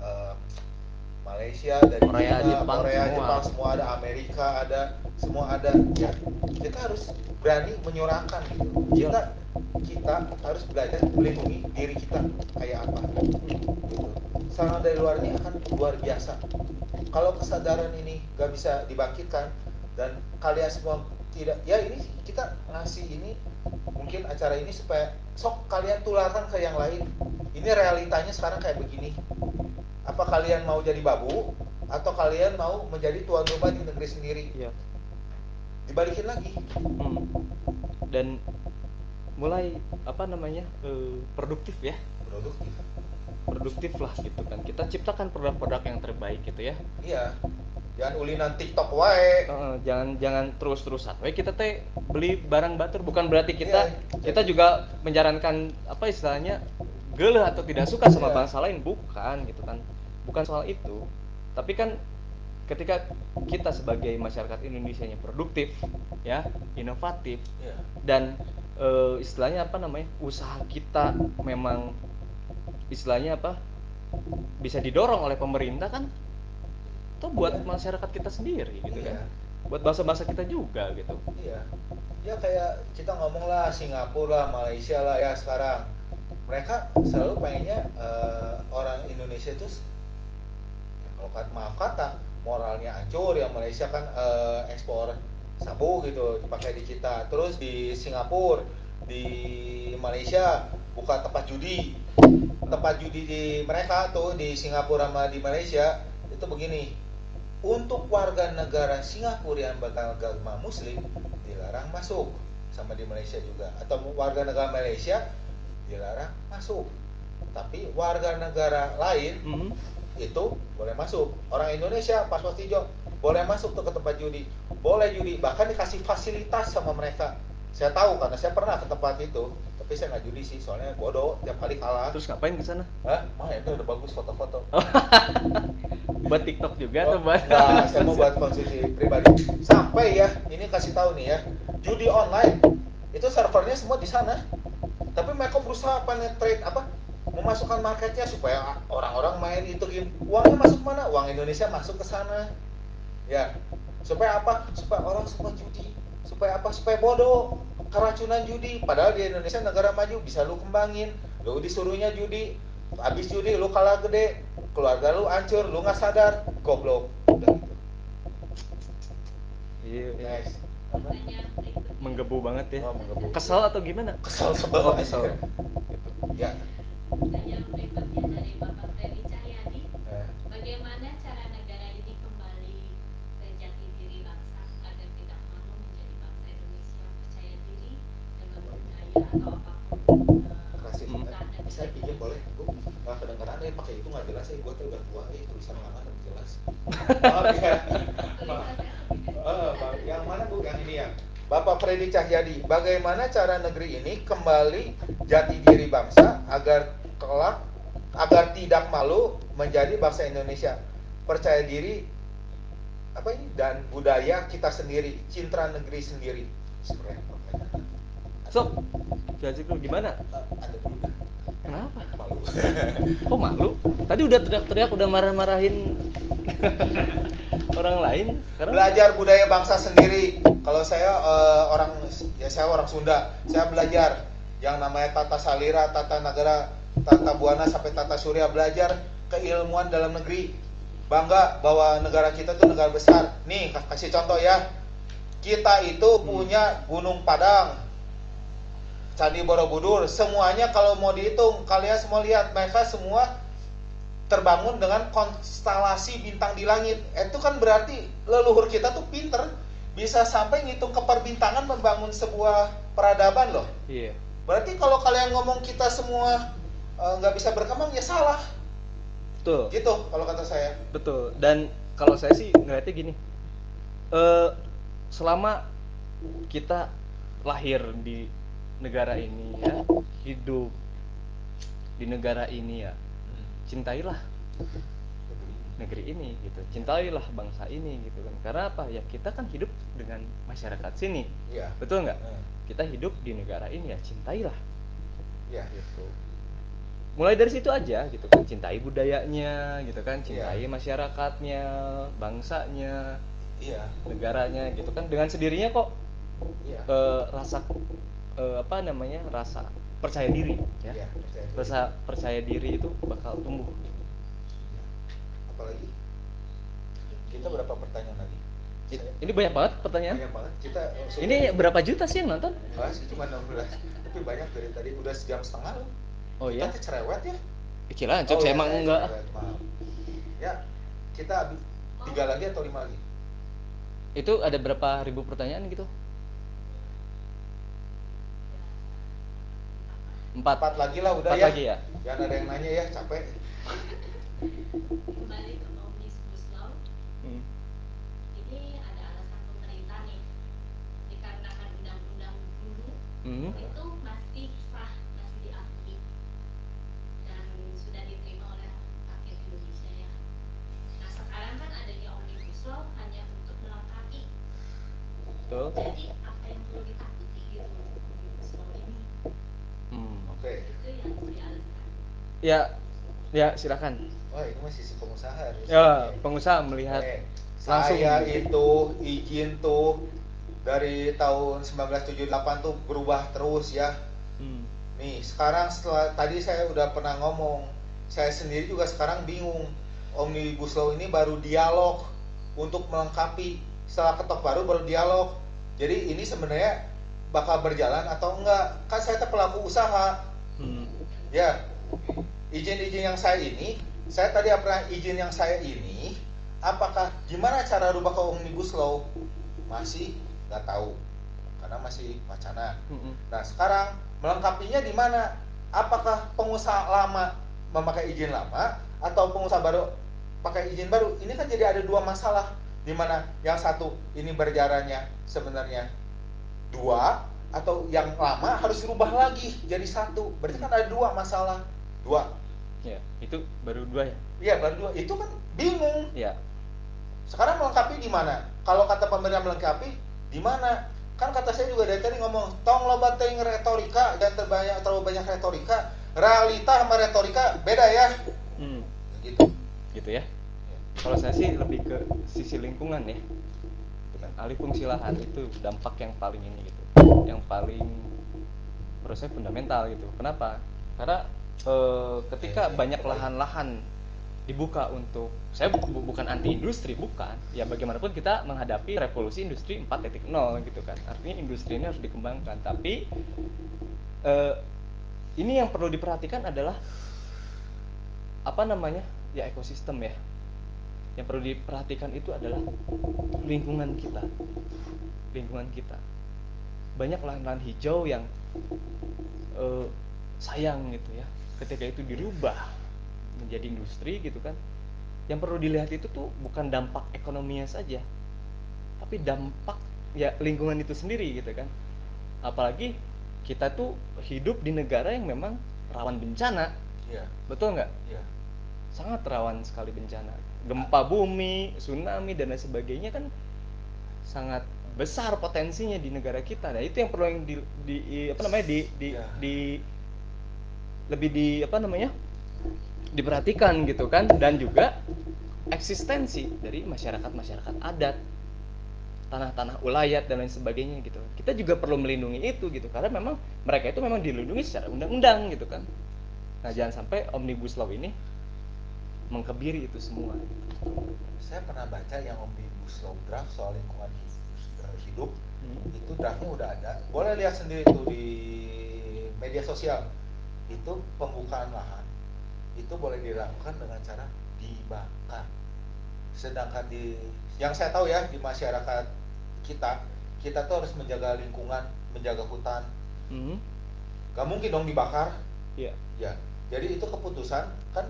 Malaysia, dari Korea, China, Jepang, Jepang semua ada, Amerika ada, semua ada. Ya, kita harus berani menyuarakan gitu. Kita harus belajar melindungi diri kita kayak apa gitu. Serangan dari luar ini akan luar biasa. Kalau kesadaran ini gak bisa dibangkitkan dan kalian semua tidak, ya ini kita ngasih ini mungkin acara ini supaya sok kalian tularkan ke yang lain. Ini realitanya sekarang kayak begini. Apa kalian mau jadi babu atau kalian mau menjadi tuan rumah di negeri sendiri? Iya. Dibalikin lagi. Dan mulai apa namanya, produktif ya. Produktif lah gitu kan. Kita ciptakan produk-produk yang terbaik gitu ya. Iya. Jangan ulinan TikTok wae. Jangan terus-terusan. Kita teh beli barang batur, bukan berarti kita juga menyarankan apa istilahnya geuleuh atau tidak suka sama bangsa lain, bukan gitu kan. Bukan soal itu. Tapi kan ketika kita sebagai masyarakat Indonesia yang produktif, ya, inovatif, Iya. dan istilahnya apa namanya, usaha kita memang istilahnya apa, bisa didorong oleh pemerintah kan, itu buat Iya. masyarakat kita sendiri gitu Iya. kan, buat bangsa-bangsa kita juga gitu. Iya. Ya kayak kita ngomong lah Singapura lah, Malaysia lah ya sekarang. Mereka selalu pengennya orang Indonesia itu ya kalau maaf kata moralnya hancur. Yang Malaysia kan ekspor sabu gitu dipakai di kita. Terus di Singapura, di Malaysia buka tempat judi. Tempat judi di mereka tuh di Singapura sama di Malaysia itu begini. Untuk warga negara Singapura yang beragama Muslim dilarang masuk, sama di Malaysia juga. Atau warga negara Malaysia dilarang masuk. Tapi warga negara lain itu boleh masuk. Orang Indonesia paspor hijau boleh masuk tuh ke tempat judi. Boleh judi, bahkan dikasih fasilitas sama mereka. Saya tahu karena saya pernah ke tempat itu. Tapi saya nggak judi sih, soalnya bodoh, tiap kali kalah. Terus ngapain ke sana? Hah? Main tuh udah bagus foto-foto. Buat TikTok juga atau buat Enggak, saya mau buat konsumsi pribadi. Sampai ya, ini kasih tahu nih ya, judi online itu servernya semua di sana. Tapi mereka berusaha penetrate apa? Memasukkan marketnya supaya orang-orang main itu game. Uangnya masuk mana? Uang Indonesia masuk ke sana. Ya. Supaya apa? Supaya orang semua judi. Supaya apa? Supaya bodoh. Keracunan judi. Padahal di Indonesia negara maju bisa lu kembangin. Lu disuruhnya judi. Habis judi lu kalah gede, keluarga lu hancur, lu nggak sadar, goblok. Udah gitu. Iya, Next. Pertanyaan berikutnya. menggebu banget ya. Oh, menggebu. Kesel atau gimana? Kesel Oh, kesel. Ya. Pertanyaan berikutnya dari Bapak Ferry Cahyadi. Eh, Bagaimana cara negara ini kembali ke jati diri bangsa agar tidak malu menjadi bangsa Indonesia yang percaya diri dan berbudaya atau apapun Kasih. bukan Saya pikir boleh, Bu. Nggak kedengeran pakai itu nggak jelas. Gua tuh udah tua, tulisan lama udah jelas. Maaf ya. Maaf. Bang, yang mana Bu? Yang ini ya. Bapak Freddy Cahyadi, bagaimana cara negeri ini kembali jati diri bangsa agar kelak agar tidak malu menjadi bangsa Indonesia, percaya diri apa ini dan budaya kita sendiri, cinta negeri sendiri. Seperti apa? Sok, jadi lu gimana? Ada dulu dah. Kenapa? Malu. Kok malu? Tadi udah teriak-teriak, udah marah-marahin orang lain. Sekarang Belajar budaya bangsa sendiri. Kalau saya saya orang Sunda. Saya belajar yang namanya tata salira, tata negara, tata buana sampai tata surya, belajar keilmuan dalam negeri. Bangga bahwa negara kita itu negara besar. Nih, kasih contoh ya. Kita itu punya Gunung Padang, Candi Borobudur, semuanya kalau mau dihitung, kalian semua lihat, mereka semua terbangun dengan konstelasi bintang di langit. Itu kan berarti leluhur kita tuh pinter, bisa sampai ngitung keperbintangan membangun sebuah peradaban loh. iya. Berarti kalau kalian ngomong kita semua nggak bisa berkembang, ya salah. Betul. Gitu kalau kata saya. Betul. Dan kalau saya sih ngeliatnya gini, selama kita lahir di negara ini ya, hidup di negara ini ya, cintailah negeri ini gitu, cintailah bangsa ini gitu kan. Karena apa ya, kita kan hidup dengan masyarakat sini, Iya. betul nggak? Kita hidup di negara ini ya, cintailah Iya. gitu. Mulai dari situ aja gitu kan, cintai budayanya gitu kan, cintai Iya. masyarakatnya, bangsanya, Iya. negaranya gitu kan. Dengan sendirinya kok Iya. rasa apa namanya, rasa percaya diri ya, Iya, percaya diri. rasa percaya diri itu bakal tumbuh. Apalagi kita berapa pertanyaan lagi? Ini banyak banget pertanyaan. Banyak banget. Kita Ini berapa juta sih yang nonton? Enggak sih, cuma 16. Tapi banyak dari tadi, udah sejam setengah loh. Oh iya, Kita cerewet ya. kecilan cok, Oh, saya ya, emang enggak. cerewet, maaf. Ya, kita 3 lagi atau 5 lagi? Itu ada berapa ribu pertanyaan gitu? 4 4 lagi lah udah 4 ya. lagi ya. Jangan ada yang nanya ya, capek. Kembali ke Omnibus Law. Hmm. Ini ada alasan pemerintah nih, dikarenakan undang-undang dulu Hmm. itu masih sah, masih diakui dan sudah diterima oleh rakyat Indonesia ya. Nah sekarang kan adanya Omnibus betul. Jadi apa yang perlu ditakuti gitu omnibus law ini? Oke. Itu yang saya alasan. Ya silakan. Wah, ini masih si pengusaha harus. Ya, pengusaha melihat Nih, langsung. saya itu izin tuh dari tahun 1978 tuh berubah terus ya. Nih, sekarang setelah tadi saya udah pernah ngomong, saya sendiri juga sekarang bingung. Omnibus Law ini baru dialog untuk melengkapi. Setelah ketok baru dialog. Jadi ini sebenarnya bakal berjalan atau enggak? Kan saya tuh pelaku usaha. Ya, izin-izin yang saya tadi pernah izin yang saya ini, apakah gimana cara rubah ke Omnibus Law? Masih nggak tahu, karena masih wacana. Nah sekarang melengkapinya di mana? Apakah pengusaha lama memakai izin lama atau pengusaha baru pakai izin baru? Ini kan jadi ada dua masalah, di mana yang satu ini berjalannya sebenarnya dua, atau yang lama harus dirubah lagi jadi satu. Berarti kan ada dua masalah. Dua. Ya, itu baru 2 ya? Iya, baru dua. Itu kan bingung. Ya. Sekarang melengkapi di mana? Kalau kata pemerintah melengkapi di mana? Kan kata saya juga dari tadi ngomong, tong loba teuing retorika, dan terlalu banyak retorika. Realita sama retorika beda ya. Gitu. Gitu ya. Kalau saya sih lebih ke sisi lingkungan ya. Alih fungsi lahan itu dampak yang paling ini gitu. Yang paling menurut saya fundamental gitu. Kenapa? Karena ketika banyak lahan-lahan dibuka untuk, saya bukan anti industri, bukan ya, bagaimanapun kita menghadapi revolusi industri 4.0 gitu kan, artinya industri ini harus dikembangkan, tapi ini yang perlu diperhatikan adalah apa namanya ya, ekosistem ya. Yang perlu diperhatikan itu adalah lingkungan kita. Banyak lahan-lahan hijau yang sayang gitu ya, ketika itu dirubah menjadi industri gitu kan. Yang perlu dilihat itu tuh bukan dampak ekonominya saja, tapi dampak ya lingkungan itu sendiri gitu kan. Apalagi kita tuh hidup di negara yang memang rawan bencana. Iya. Betul nggak? Iya. Sangat rawan sekali bencana, gempa bumi, tsunami dan lain sebagainya kan sangat besar potensinya di negara kita. Nah itu yang perlu yang diperhatikan gitu kan. Dan juga eksistensi dari masyarakat adat, tanah-tanah ulayat dan lain sebagainya gitu. Kita juga perlu melindungi itu gitu, karena memang mereka itu memang dilindungi secara undang-undang gitu kan. Nah jangan sampai Omnibus Law ini mengkebiri itu semua. Saya pernah baca yang Omnibus Law draft soal lingkungan hidup, itu draftnya udah ada. Boleh lihat sendiri tuh di media sosial. Itu pembukaan lahan itu boleh dilakukan dengan cara dibakar. Sedangkan yang saya tahu ya, di masyarakat kita tuh harus menjaga lingkungan, menjaga hutan. Gak mungkin dong dibakar. Iya. Ya. Jadi itu keputusan kan,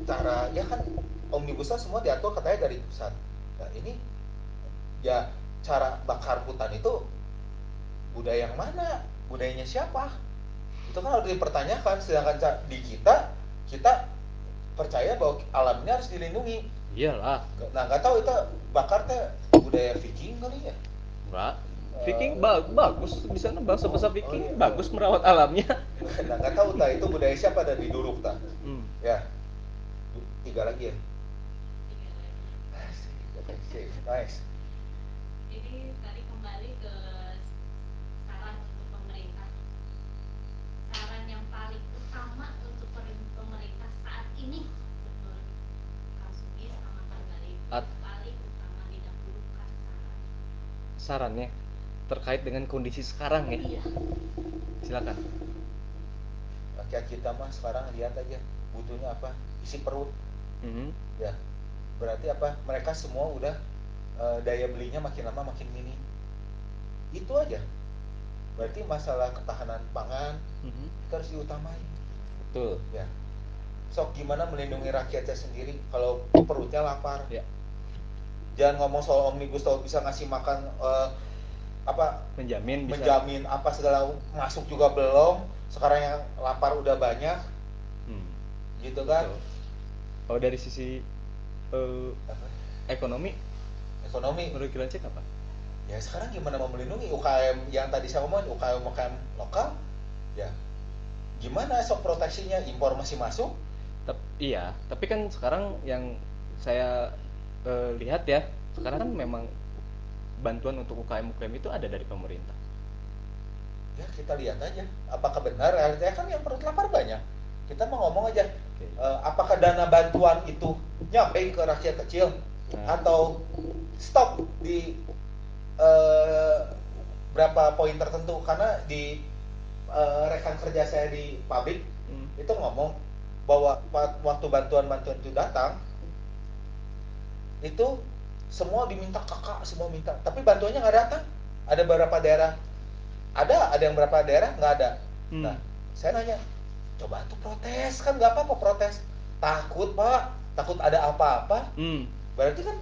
cara ya kan Omnibus Law semua diatur katanya dari pusat. Nah ini ya, cara bakar hutan itu budaya yang mana? Budayanya siapa? Itu kan harus dipertanyakan. Sedangkan di kita percaya bahwa alam ini harus dilindungi. Iyalah. Nah nggak tahu itu bakar teh budaya Viking kali ya? Enggak. Viking bagus di sana, bangsa-bangsa Viking bagus merawat alamnya. Nah nggak tahu tak itu budaya siapa ada di Duruk tak? Ya, 3 lagi ya. Nice. Jadi tadi kembali ke saran untuk pemerintah. Saran yang paling utama untuk pemerintah saat ini menurut Kang Sugi sama Kang Gali, paling utama didahulukan sarannya terkait dengan kondisi sekarang ya. Iya. Silakan. Rakyat kita mah sekarang lihat aja butuhnya apa, isi perut. Ya, berarti apa? Mereka semua udah daya belinya makin lama makin minim. Itu aja. Berarti masalah ketahanan pangan itu harus diutamain. Betul. Ya. Sok gimana melindungi rakyatnya sendiri kalau perutnya lapar. Ya. Jangan ngomong soal Omnibus Law bisa ngasih makan menjamin apa segala, masuk juga belum. Sekarang yang lapar udah banyak. Gitu kan? Betul. Kalau dari sisi ekonomi menurut menurut Kilancik apa? Ya sekarang gimana mau melindungi UKM yang tadi saya ngomongin, UKM lokal? Ya gimana sok proteksinya, impor masih masuk? Iya, tapi kan sekarang yang saya lihat ya, sekarang kan memang bantuan untuk UKM itu ada dari pemerintah. Ya kita lihat aja apakah benar. Artinya kan yang perut lapar banyak, kita mau ngomong aja. Oke. Apakah dana bantuan itu nyampe ke rakyat kecil atau stop di berapa poin tertentu? Karena di rekan kerja saya di pabrik itu ngomong bahwa waktu bantuan itu datang itu semua diminta kakak, semua minta, tapi bantuannya nggak datang. Ada beberapa daerah ada yang berapa daerah nggak ada. Nah saya nanya, coba tuh protes, kan nggak apa-apa protes, takut pak, takut ada apa-apa. Berarti kan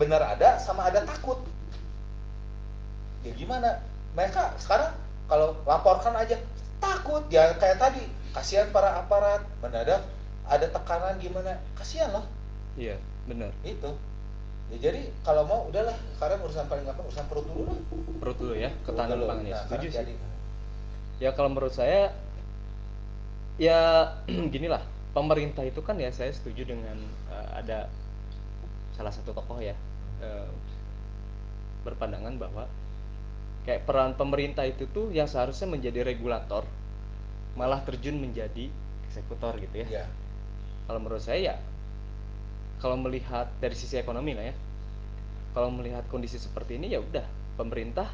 benar ada sama ada takut. Ya gimana mereka sekarang kalau laporkan aja takut ya, kayak tadi kasihan para aparat, mendadak ada tekanan gimana, kasihan loh. Iya, benar. Itu ya, jadi kalau mau udahlah, sekarang urusan paling gampang urusan perut dulu lah. Perut dulu ya, ketahanan pangan ya. Setuju sih. Jadi, Ya kalau menurut saya ya ginilah, pemerintah itu kan ya saya setuju dengan ada salah satu tokoh ya berpandangan bahwa kayak peran pemerintah itu tuh yang seharusnya menjadi regulator malah terjun menjadi eksekutor gitu ya. Kalau menurut saya ya, kalau melihat dari sisi ekonomi lah ya, kalau melihat kondisi seperti ini ya udah, pemerintah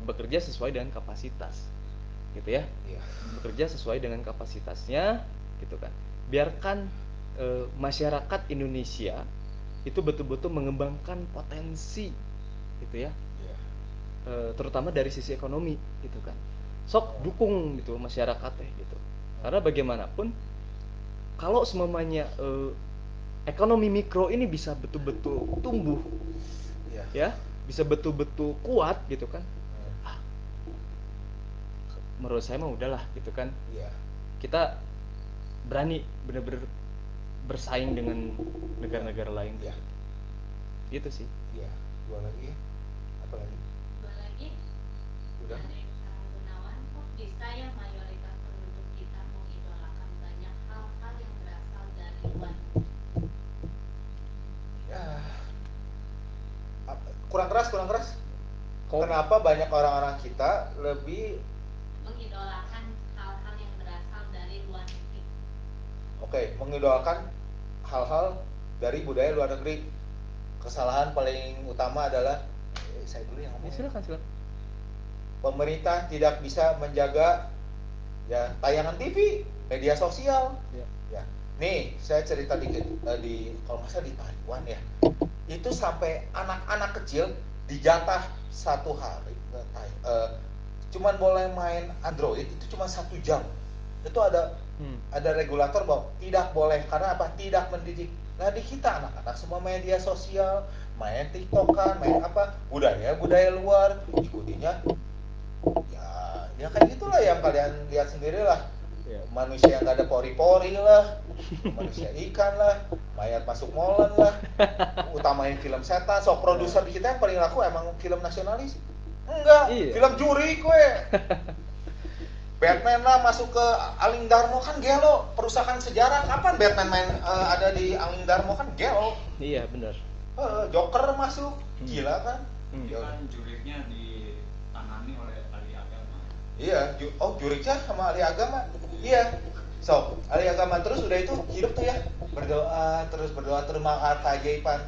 bekerja sesuai dengan kapasitas gitu ya. Bekerja sesuai dengan kapasitasnya gitu kan. Biarkan masyarakat Indonesia itu betul-betul mengembangkan potensi gitu ya. Terutama dari sisi ekonomi gitu kan. Sok dukung gitu masyarakatnya gitu. Karena bagaimanapun kalau semamanya ekonomi mikro ini bisa betul-betul tumbuh ya, bisa betul-betul kuat gitu kan. Menurut saya mah udahlah gitu kan. Kita berani benar-benar bersaing dengan negara-negara lain gitu sih. Dua lagi apa lagi? Dua lagi. Udah. Dari Sarah Gunawan, kok bisa ya mayoritas penduduk kita mengidolakan banyak hal-hal yang berasal dari luar? Ya. Kurang keras. Kenapa banyak orang-orang kita lebih Mengidolakan hal-hal yang berasal dari luar negeri. Oke, mengidolakan hal-hal dari budaya luar negeri. Kesalahan paling utama adalah saya dulu yang ngomong. Silakan. Pemerintah tidak bisa menjaga ya tayangan TV, media sosial. Ya. Nih, saya cerita dikit di kalau nggak salah di Taiwan ya. Itu sampai anak-anak kecil dijatah satu hari cuman boleh main Android itu cuma 1 jam. Itu ada regulator bahwa tidak boleh, karena apa? Tidak mendidik. Nah di kita anak-anak semua media sosial, main TikTokan, main apa budaya luar, ikutinya ya kayak gitulah yang kalian lihat sendirilah. Manusia yang nggak ada pori-pori lah, manusia ikan lah, mayat masuk molen lah, utamain film setan. So produser di kita yang paling laku emang film nasionalis. Enggak, film juri kue. Batman lah masuk ke Aling Darmo kan gelo, perusahaan sejarah. Kapan Batman main ada di Aling Darmo kan gelo. Iya benar. Joker masuk, gila kan? Kan juriknya ditangani oleh ahli agama. Iya, juriknya sama ahli agama. Iya. So, ahli agama terus udah itu hidup tuh ya, berdoa terus mengharap keajaiban.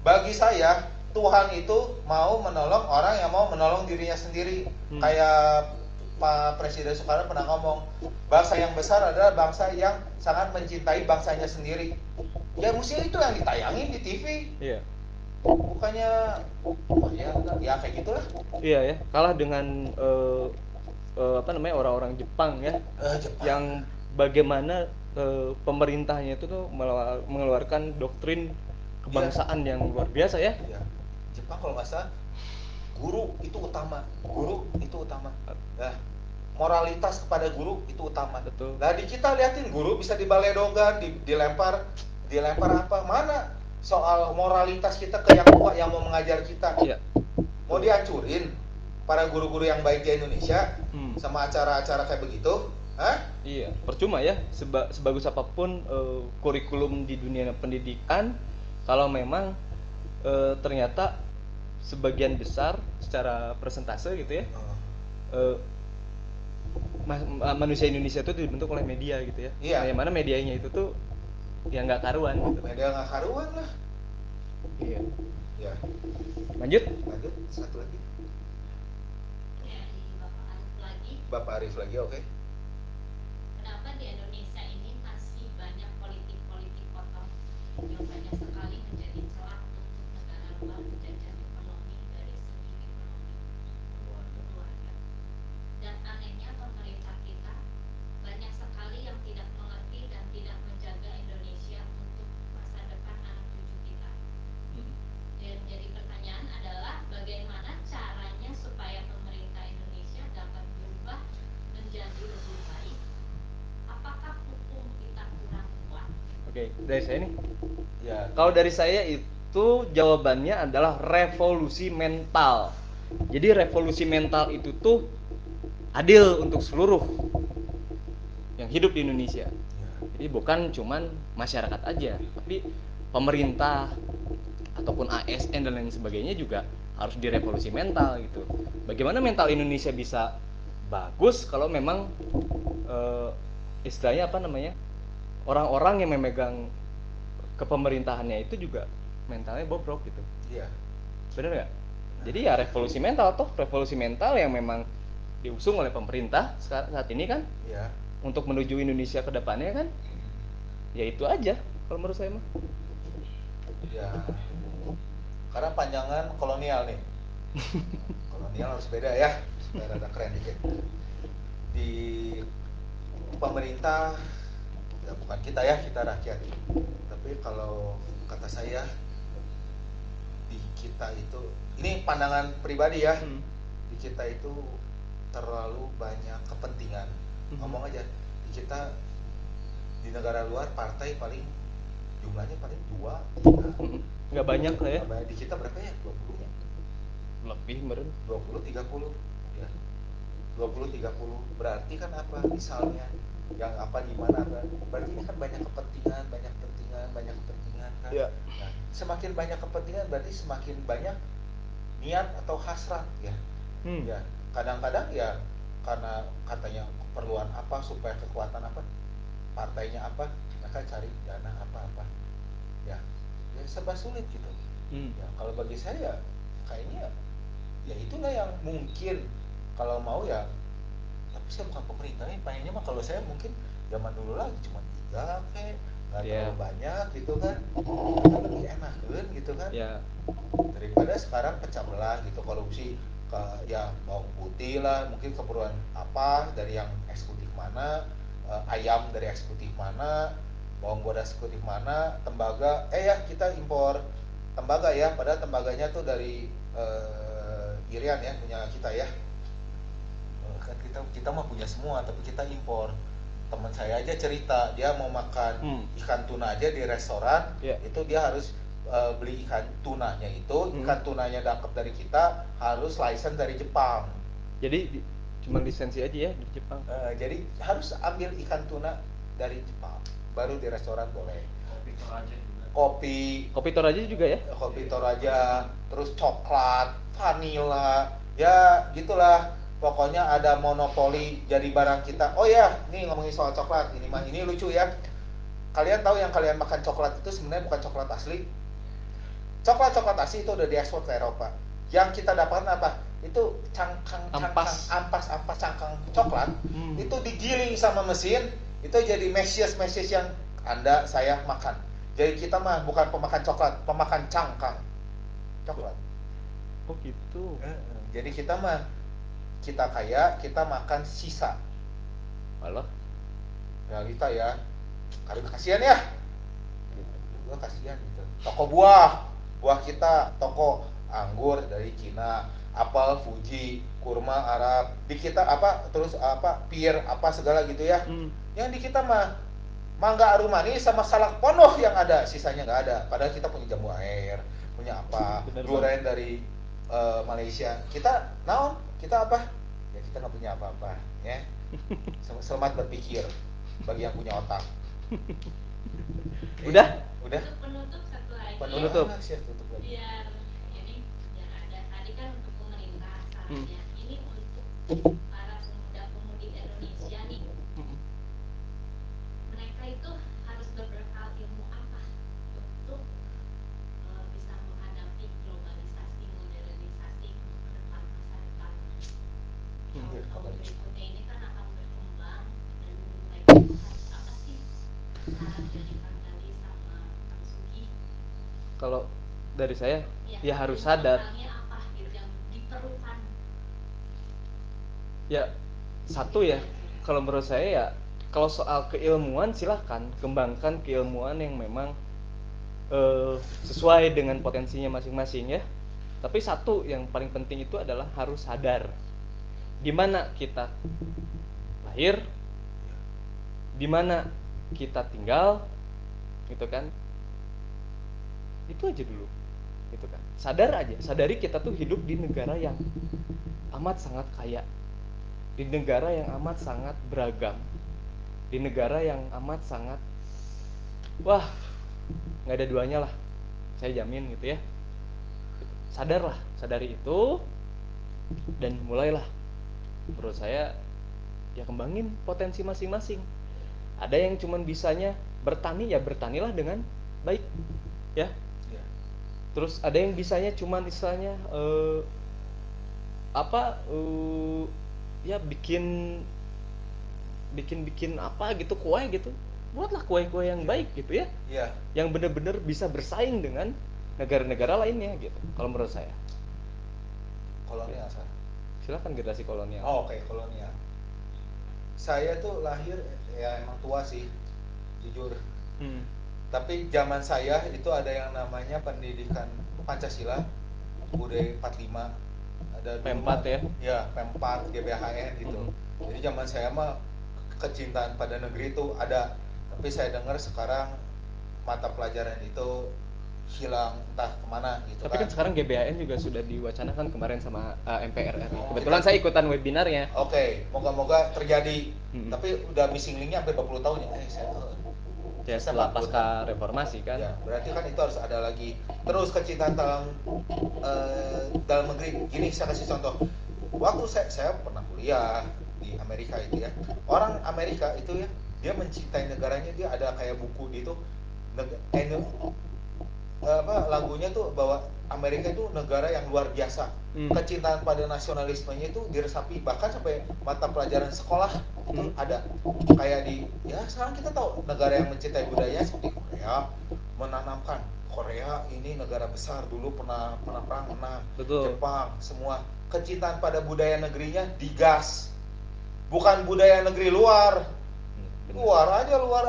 Bagi saya Tuhan itu mau menolong orang yang mau menolong dirinya sendiri. Kayak Pak Presiden Soekarno pernah ngomong, bangsa yang besar adalah bangsa yang sangat mencintai bangsanya sendiri. Ya mesti itu yang ditayangin di TV. Iya. Bukannya ya kayak gitulah. Iya ya, kalah dengan orang-orang Jepang ya. Jepang. Yang bagaimana pemerintahnya itu tuh mengeluarkan doktrin kebangsaan yang luar biasa ya. Iya. Jepang kalau nggak salah guru itu utama. Nah, moralitas kepada guru itu utama. Betul. Nah, di kita liatin guru bisa dibaledogan, dilempar apa? Mana soal moralitas kita ke yang tua yang mau mengajar kita? Iya. Mau dihancurin para guru-guru yang baik di Indonesia sama acara-acara kayak begitu? Hah? Iya, percuma ya. Sebagus apapun kurikulum di dunia pendidikan, kalau memang ternyata sebagian besar secara persentase gitu ya, manusia Indonesia itu dibentuk oleh media gitu ya. Iya. Yang mana medianya itu tuh ya nggak karuan gitu. Media nggak karuan lah. Iya. Ya. Lanjut. Lanjut satu lagi. Dari Bapak Arif lagi. Bapak Arif lagi, oke. Kenapa di Indonesia ini masih banyak politik-politik kotor yang banyak sekali menjadi celah untuk negara luar menjajah ekonomi dari segi ekonomi keluarga. Dan anehnya pemerintah kita banyak sekali yang tidak mengerti dan tidak menjaga Indonesia untuk masa depan anak cucu kita. Dan jadi pertanyaan adalah bagaimana caranya supaya pemerintah Indonesia dapat berubah menjadi lebih baik. Apakah hukum kita kurang kuat? Oke, dari saya nih. Ya. Kalau dari saya itu jawabannya adalah revolusi mental. Jadi revolusi mental itu tuh adil untuk seluruh yang hidup di Indonesia. Jadi bukan cuman masyarakat aja, tapi pemerintah ataupun ASN dan lain sebagainya juga harus direvolusi mental gitu. Bagaimana mental Indonesia bisa bagus kalau memang istilahnya apa namanya, orang-orang yang memegang kepemerintahannya itu juga mentalnya bobrok gitu. Iya. Bener nggak? Jadi ya revolusi mental, toh revolusi mental yang memang diusung oleh pemerintah saat ini kan, Iya. untuk menuju Indonesia ke depannya kan, ya itu aja kalau menurut saya mah. Ya. Karena panjangan kolonial nih. Kolonial harus beda ya, supaya rada keren dikit. Di pemerintah, ya bukan kita ya, kita rakyat. Tapi kalau kata saya, di kita itu, ini pandangan pribadi ya, di kita itu terlalu banyak kepentingan. Ngomong aja, di kita, di negara luar partai paling jumlahnya paling 2, 3. Nggak banyak lah ya. Di kita berapa ya? 20 ya? Lebih meren. 20, 30 ya. 20, 30. Berarti kan apa? Misalnya yang apa di mana apa? Berarti ini kan banyak kepentingan kan. Ya. Nah, semakin banyak kepentingan berarti semakin banyak niat atau hasrat ya. Ya, kadang-kadang ya karena katanya keperluan apa supaya kekuatan apa? Partainya apa? Mereka cari dana apa-apa. Ya serba sulit gitu. Ya, kalau bagi saya kayaknya ya itulah yang mungkin kalau mau ya, tapi saya bukan pemerintah nih, pengennya mah kalau saya mungkin zaman dulu lagi cuma 3 kayak nggak terlalu banyak gitu kan, lebih enak kan gitu kan, daripada sekarang pecah belah gitu, korupsi ya bawang putih lah mungkin keperluan apa dari yang eksekutif mana, ayam dari eksekutif mana, bawang bodas eksekutif mana, tembaga ya kita impor tembaga ya, padahal tembaganya tuh dari Irian ya, punya kita ya. Kan kita mah punya semua tapi kita impor. Teman saya aja cerita dia mau makan ikan tuna aja di restoran, itu dia harus beli ikan tunanya itu, ikan tunanya dapat dari kita, harus license dari Jepang. Jadi cuma lisensi aja ya di Jepang. Jadi harus ambil ikan tuna dari Jepang, baru di restoran boleh. Kopi Toraja juga ya? Kopi Toraja, terus coklat, vanila, ya gitulah. Pokoknya ada monopoli jadi barang kita. Oh ya, nih ngomongin soal coklat, ini lucu ya. Kalian tahu yang kalian makan coklat itu sebenarnya bukan coklat asli. Coklat asli itu udah diekspor ke Eropa. Yang kita dapatkan apa? Itu ampas cangkang coklat. Itu digiling sama mesin, itu jadi messes yang Anda saya makan. Jadi kita mah bukan pemakan coklat, pemakan cangkang coklat. Oh gitu. Jadi kita kaya, kita makan sisa. Alah. Realita ya. Karena kasihan ya. Gua kasihan gitu. Toko buah kita, toko anggur dari Cina, apel Fuji, kurma Arab. Di kita apa terus apa pir apa segala gitu ya. Yang di kita mah mangga arumani sama salak pondok yang ada, sisanya nggak ada. Padahal kita punya jamu air, punya apa, durian dari Malaysia kita naon, kita apa ya, kita nggak punya apa-apa ya. Selamat berpikir bagi yang punya otak. Udah? Udah Untuk penutup satu lagi. Penutup. Siap, tutup lagi. Biar ini biar ada, tadi kan untuk pemerintah sarannya. Ini untuk para pemuda-pemudi Indonesia nih. Mereka itu harus berbekal ilmu apa untuk bisa menghadapi globalisasi, modernisasi ke depan, masa depan. Tahun berikutnya ini kan akan berkembang, dan mereka itu harus apa sih saran dari Kang Gali sama Kang Sugi? Kalau dari saya ya harus ilmu sadar. asalnya apa gitu yang diperlukan? Ya satu ya, kalau menurut saya ya, kalau soal keilmuan silahkan kembangkan keilmuan yang memang sesuai dengan potensinya masing-masing ya. Tapi satu yang paling penting itu adalah harus sadar di mana kita lahir, di mana kita tinggal, gitu kan. Itu aja dulu, gitu kan. Sadar aja, sadari kita tuh hidup di negara yang amat sangat kaya, di negara yang amat sangat beragam, di negara yang amat sangat, wah, nggak ada duanya lah, saya jamin gitu ya. Sadarlah, sadari itu, dan mulailah, menurut saya ya kembangin potensi masing-masing. Ada yang cuman bisanya bertani, ya bertanilah dengan baik ya. Ya. Terus ada yang bisanya cuman istilahnya ya bikin apa gitu, kue gitu. Buatlah kue-kue yang baik gitu ya. Iya. Yang benar-benar bisa bersaing dengan negara-negara lainnya gitu. Kalau menurut saya. Kolonial sah. Silakan generasi kolonial. Oh, oke, kolonial. Saya tuh lahir ya emang tua sih, jujur. Tapi zaman saya itu ada yang namanya pendidikan Pancasila, UUD 45, ada P4 ya? Ya, P4, GBHN gitu. Jadi zaman saya mah kecintaan pada negeri itu ada, tapi saya dengar sekarang mata pelajaran itu hilang entah kemana gitu. Tapi kan sekarang GBHN juga sudah diwacanakan kemarin sama MPR RI. Kebetulan kita- saya ikutan webinarnya. Oke, moga-moga terjadi. Hmm. Tapi udah missing linknya sampai 20 tahun ya. Saya tuh Ya saya setelah 40 pasca tahun. reformasi kan. Ya, berarti kan itu harus ada lagi. Terus kecintaan dalam negeri. Gini saya kasih contoh. Waktu saya pernah kuliah di Amerika itu ya. Orang Amerika itu ya, dia mencintai negaranya, dia ada kayak buku gitu. Lagunya tuh bahwa Amerika itu negara yang luar biasa. Kecintaan pada nasionalismenya itu diresapi, bahkan sampai mata pelajaran sekolah itu ada. Kayak ya sekarang kita tahu negara yang mencintai budaya seperti Korea, menanamkan Korea ini negara besar, dulu pernah perang menang. Betul. Jepang, semua kecintaan pada budaya negerinya digas. Bukan budaya negeri luar. Bener. Luar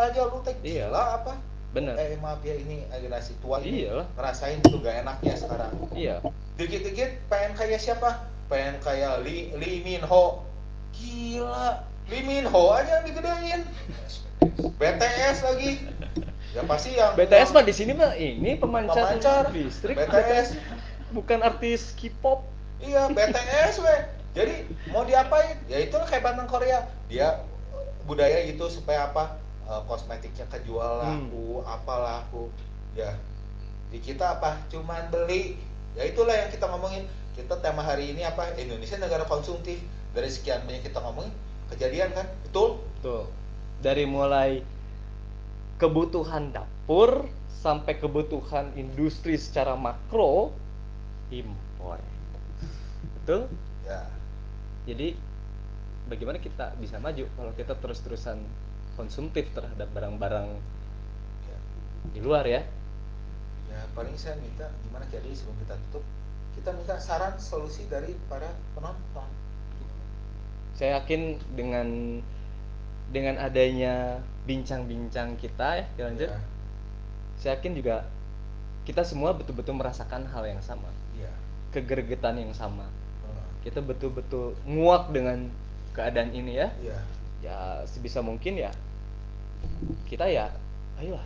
aja lu teh Iya. gila apa? Bener. Maaf ya, ini generasi tua ini Iyalah. ngerasain tuh gak enaknya sekarang. Iya. Dikit-dikit pengen kayak siapa? Pengen kayak Lee Min Ho. Gila, Lee Min Ho aja digedein. BTS lagi. Ya pasti yang BTS mah di sini mah ini pemancar listrik. BTS. Bukan artis K-pop. Iya, BTS weh. Jadi mau diapain? Ya itu kayak Banteng Korea. Dia budaya itu supaya apa? Kosmetiknya kejual laku, apalah laku. Ya. Di kita apa? Cuman beli. Ya itulah yang kita ngomongin. Kita tema hari ini apa? Indonesia negara konsumtif. Dari sekian banyak kita ngomongin, kejadian kan? Betul? Betul. Dari mulai kebutuhan dapur sampai kebutuhan industri secara makro, impor. Betul? Ya. Jadi bagaimana kita bisa maju kalau kita terus-terusan konsumtif terhadap barang-barang Ya. di luar ya? Ya paling saya minta gimana jadi sebelum kita tutup, kita minta saran solusi dari para penonton. Saya yakin dengan adanya bincang-bincang kita ya, dilanjut. Ya. Saya yakin juga kita semua betul-betul merasakan hal yang sama, Iya. kegergetan yang sama. Hmm. Kita betul-betul nguak dengan keadaan ini ya. Iya. Ya sebisa mungkin ya kita ya, ayolah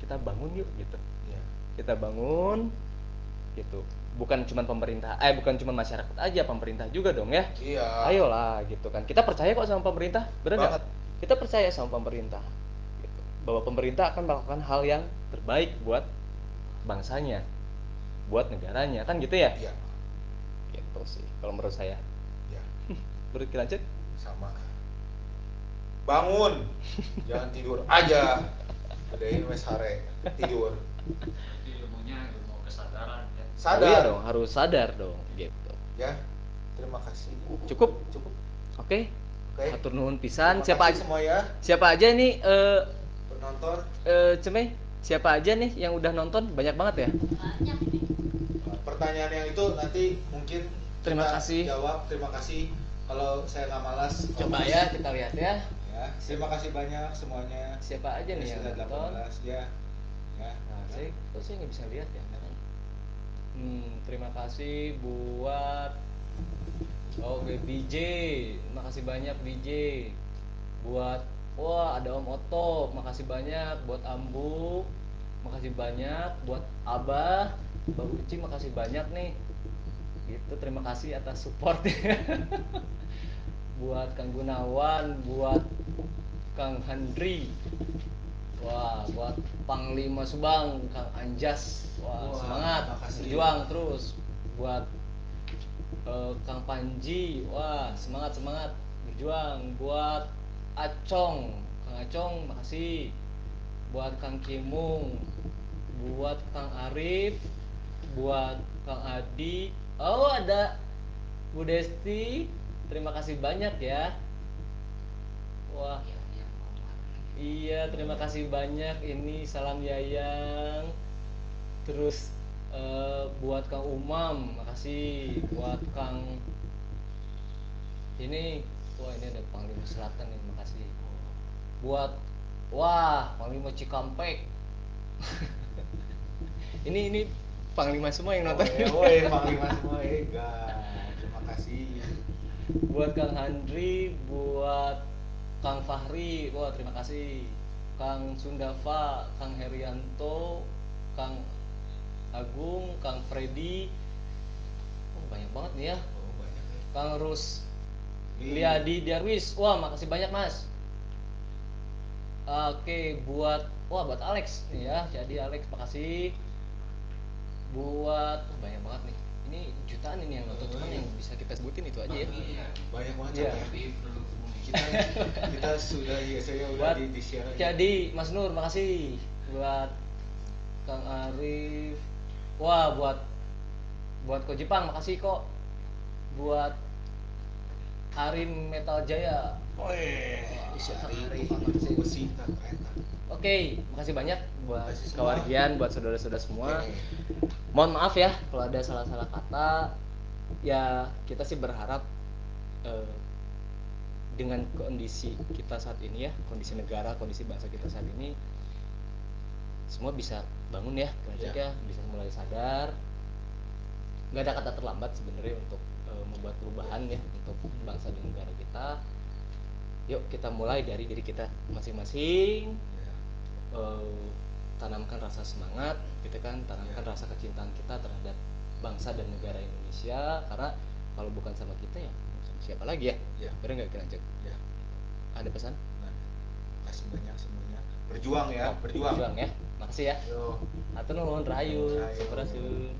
kita bangun yuk gitu. Iya. Kita bangun gitu. bukan cuma pemerintah, bukan cuma masyarakat aja, pemerintah juga dong ya. Iya. Ayolah gitu kan. Kita percaya kok sama pemerintah, benar nggak? Banget. Kita percaya sama pemerintah. Gitu. Bahwa pemerintah akan melakukan hal yang terbaik buat bangsanya, buat negaranya, kan gitu ya? Iya. Gitu sih, kalau menurut saya. Iya. Menurut Kilancet? Sama. Bangun. Jangan tidur aja. Gedein wes hare tidur. Jadi ilmunya ilmu kesadaran ya. Sadar. Oh iya dong, harus sadar dong, gitu. Ya. Terima kasih. Cukup? Cukup. Oke. Oke. Hatur nuhun pisan. Terima Siapa kasih aja? semua ya Siapa aja nih penonton. Cemeh? Siapa aja nih yang udah nonton? Banyak banget ya? Banyak nih. Pertanyaan yang itu nanti mungkin Terima kita kasih. jawab. Terima kasih. Kalau saya nggak malas. Coba Mas. ya kita lihat ya. Ya. Terima kasih banyak semuanya. Siapa aja nih yang Sudah nonton? 18 ya. Ya. Nah, saya nggak bisa lihat ya. Terima kasih buat BJ. Makasih banyak BJ. Buat ada Om Oto, makasih banyak. Buat Ambu, makasih banyak. Buat Abah, Mbak Uci, makasih banyak nih. Gitu, terima kasih atas support. Buat Kang Gunawan, buat Kang Handri. Wah, buat Panglima Subang, Kang Anjas. Wah, semangat, makasih. berjuang terus. Buat Kang Panji, wah semangat berjuang. Buat Acong, Kang Acong, makasih. Buat Kang Kimung, buat Kang Arif, buat Kang Adi. Oh, ada Bu Desti, terima kasih banyak ya. Wah, iya, terima kasih banyak. Ini salam Yayang. Terus buat Kang Umam, makasih. Buat Kang ini, ini ada Panglima Selatan nih, makasih. Buat Panglima Cikampek. ini Panglima semua yang nonton. Woi, Panglima semua terima kasih. Buat Kang Handri, buat Kang Fahri, wah terima kasih. Kang Sundava, Kang Herianto, Kang Agung, Kang Freddy. Oh, banyak banget nih ya. Oh, banyak ya. Kang Rus Iya. Liadi Darwis. Wah, makasih banyak, Mas. Oke, buat Alex nih ya. Jadi Alex, makasih. Buat banyak banget nih. Ini jutaan ini yang nonton, cuman yang bisa kita sebutin itu aja ya. Banyak banget. Iya. Kita sudah saya udah Buat di share. jadi Mas Nur, makasih. Buat Kang Arif. Wah, buat Ko Jepang, makasih kok. Buat Arin Metal Jaya. Oke, makasih banyak buat Makasih semua. kawargian, buat saudara-saudara semua. Oke. Mohon maaf ya kalau ada salah-salah kata. Ya, kita sih berharap dengan kondisi kita saat ini ya, kondisi negara, kondisi bangsa kita saat ini, semua bisa bangun ya, ya, bisa mulai sadar. Nggak ada kata terlambat sebenarnya untuk membuat perubahan ya untuk bangsa dan negara kita. Yuk kita mulai dari diri kita masing-masing. Tanamkan rasa semangat, gitu kan, tanamkan rasa kecintaan kita terhadap bangsa dan negara Indonesia. Karena kalau bukan sama kita ya sama siapa lagi ya? Bener nggak kita lanjut? Ya. Ada pesan? Nah, kasih banyak semuanya. Berjuang ya, berjuang. Berjuang ya. Makasih ya. Yo. Atur nuhun rahayu. Rahayu. Sampurasun.